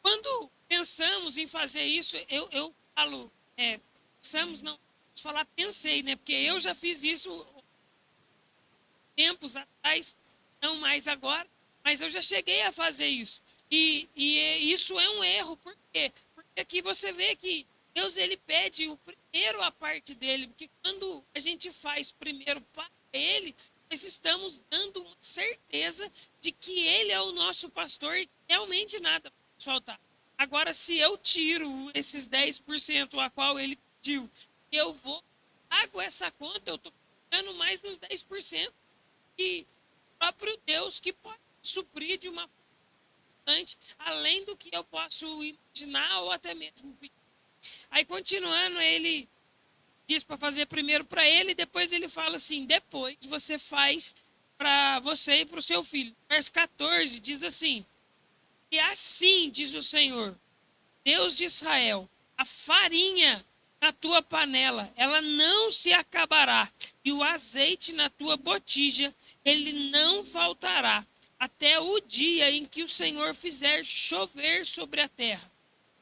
Quando pensamos em fazer isso, eu falo, pensamos, não, vamos falar pensei, né? Porque eu já fiz isso tempos atrás, não mais agora, mas eu já cheguei a fazer isso. E isso é um erro, por quê? Porque aqui você vê que Deus ele pede o primeiro a parte dele, porque quando a gente faz primeiro para ele, nós estamos dando uma certeza de que ele é o nosso pastor e realmente nada pode faltar. Agora, se eu tiro esses 10% a qual ele pediu, eu pago essa conta, eu estou pagando mais nos 10%. E o próprio Deus que pode suprir de uma forma além do que eu posso imaginar ou até mesmo pedir. Aí, continuando, ele diz para fazer primeiro para ele, depois ele fala assim, depois você faz para você e para o seu filho. Verso 14 diz assim, e assim diz o Senhor, Deus de Israel, a farinha na tua panela, ela não se acabará, e o azeite na tua botija, ele não faltará, até o dia em que o Senhor fizer chover sobre a terra.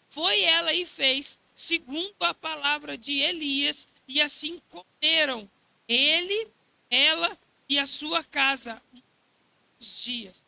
Foi ela e fez, segundo a palavra de Elias, e assim comeram ele, ela e a sua casa uns dias.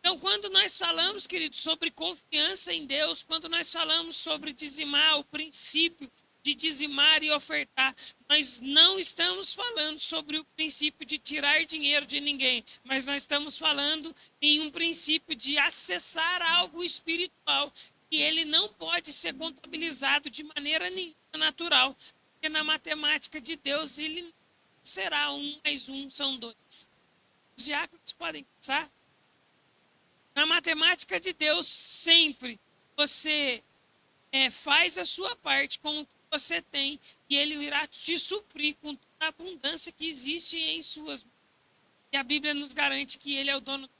Então, quando nós falamos, queridos, sobre confiança em Deus, quando nós falamos sobre dizimar, o princípio de dizimar e ofertar, nós não estamos falando sobre o princípio de tirar dinheiro de ninguém, mas nós estamos falando em um princípio de acessar algo espiritual, que ele não pode ser contabilizado de maneira nenhuma natural, porque na matemática de Deus ele não será 1 mais 1 são 2. Os diáconos podem pensar. Na matemática de Deus, sempre você faz a sua parte com o que você tem e ele irá te suprir com toda a abundância que existe em suas mãos. E a Bíblia nos garante que ele é o dono da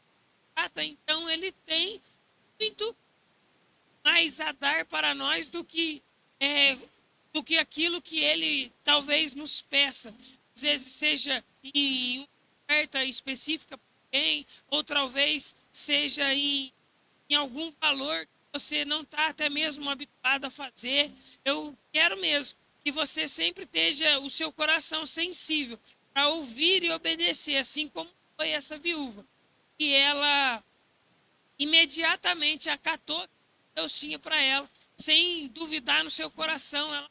prata, então ele tem muito mais a dar para nós do que aquilo que ele talvez nos peça. Às vezes seja em uma oferta específica para alguém, ou talvez seja em algum valor que você não está até mesmo habituado a fazer. Eu quero mesmo que você sempre esteja o seu coração sensível para ouvir e obedecer, assim como foi essa viúva. E ela imediatamente acatou o que Deus tinha para ela, sem duvidar no seu coração, ela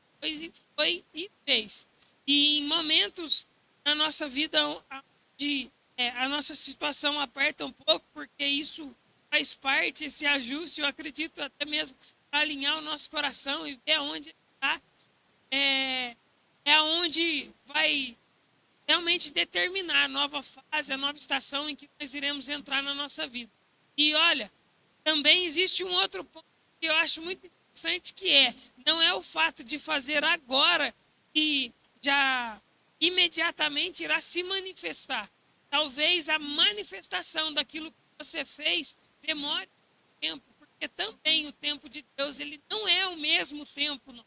foi e fez. E em momentos na nossa vida onde a nossa situação aperta um pouco, porque isso faz parte, esse ajuste, eu acredito até mesmo para alinhar o nosso coração e ver aonde está, é onde vai realmente determinar a nova fase, a nova estação em que nós iremos entrar na nossa vida. E olha, também existe um outro ponto que eu acho muito interessante, que não é o fato de fazer agora e já imediatamente irá se manifestar. Talvez a manifestação daquilo que você fez demore tempo, porque também o tempo de Deus ele não é o mesmo tempo. Não.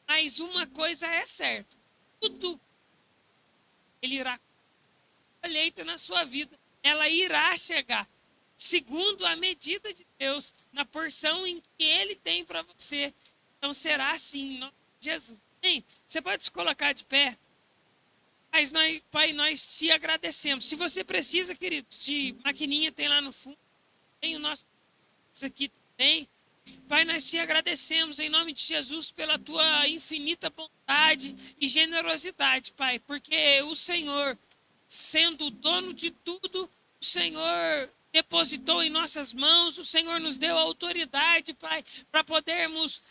Mas uma coisa é certa: tudo ele irá colheita na sua vida, ela irá chegar segundo a medida de Deus, na porção em que Ele tem para você. Então será assim, em nome de Jesus. Amém? Você pode se colocar de pé? Mas nós, Pai, nós te agradecemos. Se você precisa, queridos, de maquininha, tem lá no fundo, tem o nosso isso aqui também. Pai, nós te agradecemos em nome de Jesus pela tua infinita bondade e generosidade, Pai, porque o Senhor, sendo o dono de tudo, o Senhor depositou em nossas mãos, o Senhor nos deu autoridade, Pai, para podermos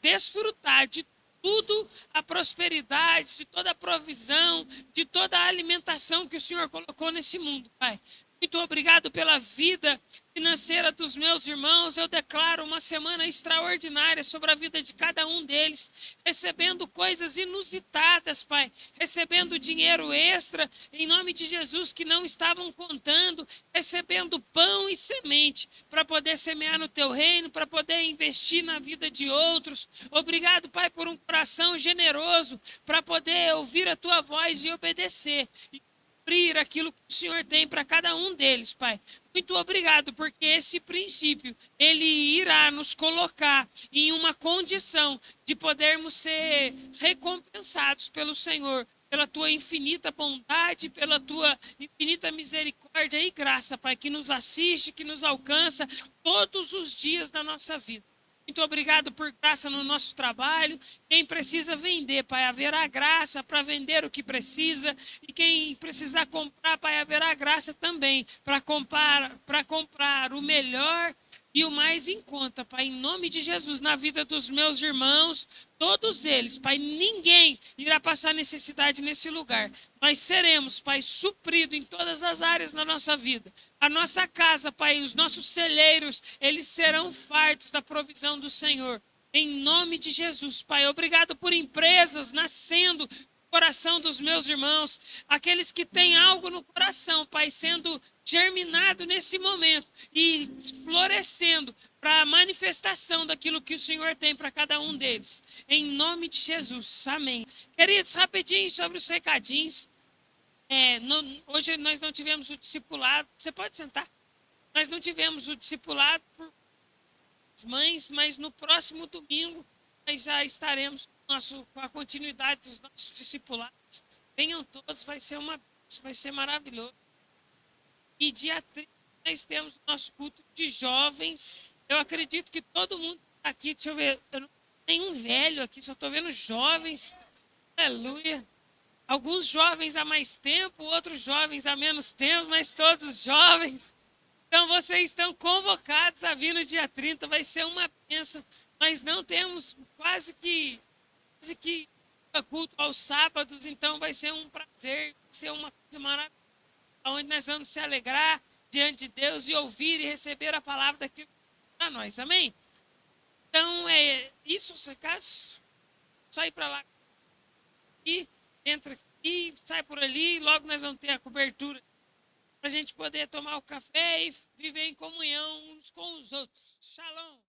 desfrutar de tudo a prosperidade, de toda a provisão, de toda a alimentação que o Senhor colocou nesse mundo, Pai. Muito obrigado pela vida financeira dos meus irmãos. Eu declaro uma semana extraordinária sobre a vida de cada um deles, recebendo coisas inusitadas, Pai, recebendo dinheiro extra, em nome de Jesus, que não estavam contando, recebendo pão e semente para poder semear no teu reino, para poder investir na vida de outros. Obrigado, Pai, por um coração generoso para poder ouvir a tua voz e obedecer. Cumprir aquilo que o Senhor tem para cada um deles, Pai. Muito obrigado, porque esse princípio, ele irá nos colocar em uma condição de podermos ser recompensados pelo Senhor, pela tua infinita bondade, pela tua infinita misericórdia e graça, Pai, que nos assiste, que nos alcança todos os dias da nossa vida. Muito obrigado por graça no nosso trabalho. Quem precisa vender, Pai, haverá graça para vender o que precisa. E quem precisar comprar, Pai, haverá graça também para comprar o melhor e o mais em conta, Pai, em nome de Jesus, na vida dos meus irmãos, todos eles, Pai, ninguém irá passar necessidade nesse lugar. Nós seremos, Pai, suprido em todas as áreas da nossa vida. A nossa casa, Pai, os nossos celeiros, eles serão fartos da provisão do Senhor. Em nome de Jesus, Pai, obrigado por empresas nascendo no coração dos meus irmãos, aqueles que têm algo no coração, Pai, sendo germinado nesse momento e florescendo para a manifestação daquilo que o Senhor tem para cada um deles. Em nome de Jesus, amém. Queridos, rapidinho sobre os recadinhos. Hoje nós não tivemos o discipulado. Você pode sentar? Nós não tivemos o discipulado por mães, mas no próximo domingo nós já estaremos com a continuidade dos nossos discipulados. Venham todos, vai ser maravilhoso. E dia 30 nós temos o nosso culto de jovens. Eu acredito que todo mundo está aqui. Deixa eu ver, eu não tenho nenhum velho aqui, só estou vendo jovens. Aleluia. Alguns jovens há mais tempo, outros jovens há menos tempo, mas todos jovens. Então vocês estão convocados a vir no dia 30, vai ser uma bênção. Nós não temos quase que culto aos sábados, então vai ser um prazer, vai ser uma coisa maravilhosa, onde nós vamos se alegrar diante de Deus e ouvir e receber a palavra daquilo para nós, amém? Então é isso, os recados, só ir para lá e entra aqui, sai por ali, logo nós vamos ter a cobertura para a gente poder tomar o café e viver em comunhão uns com os outros. Shalom!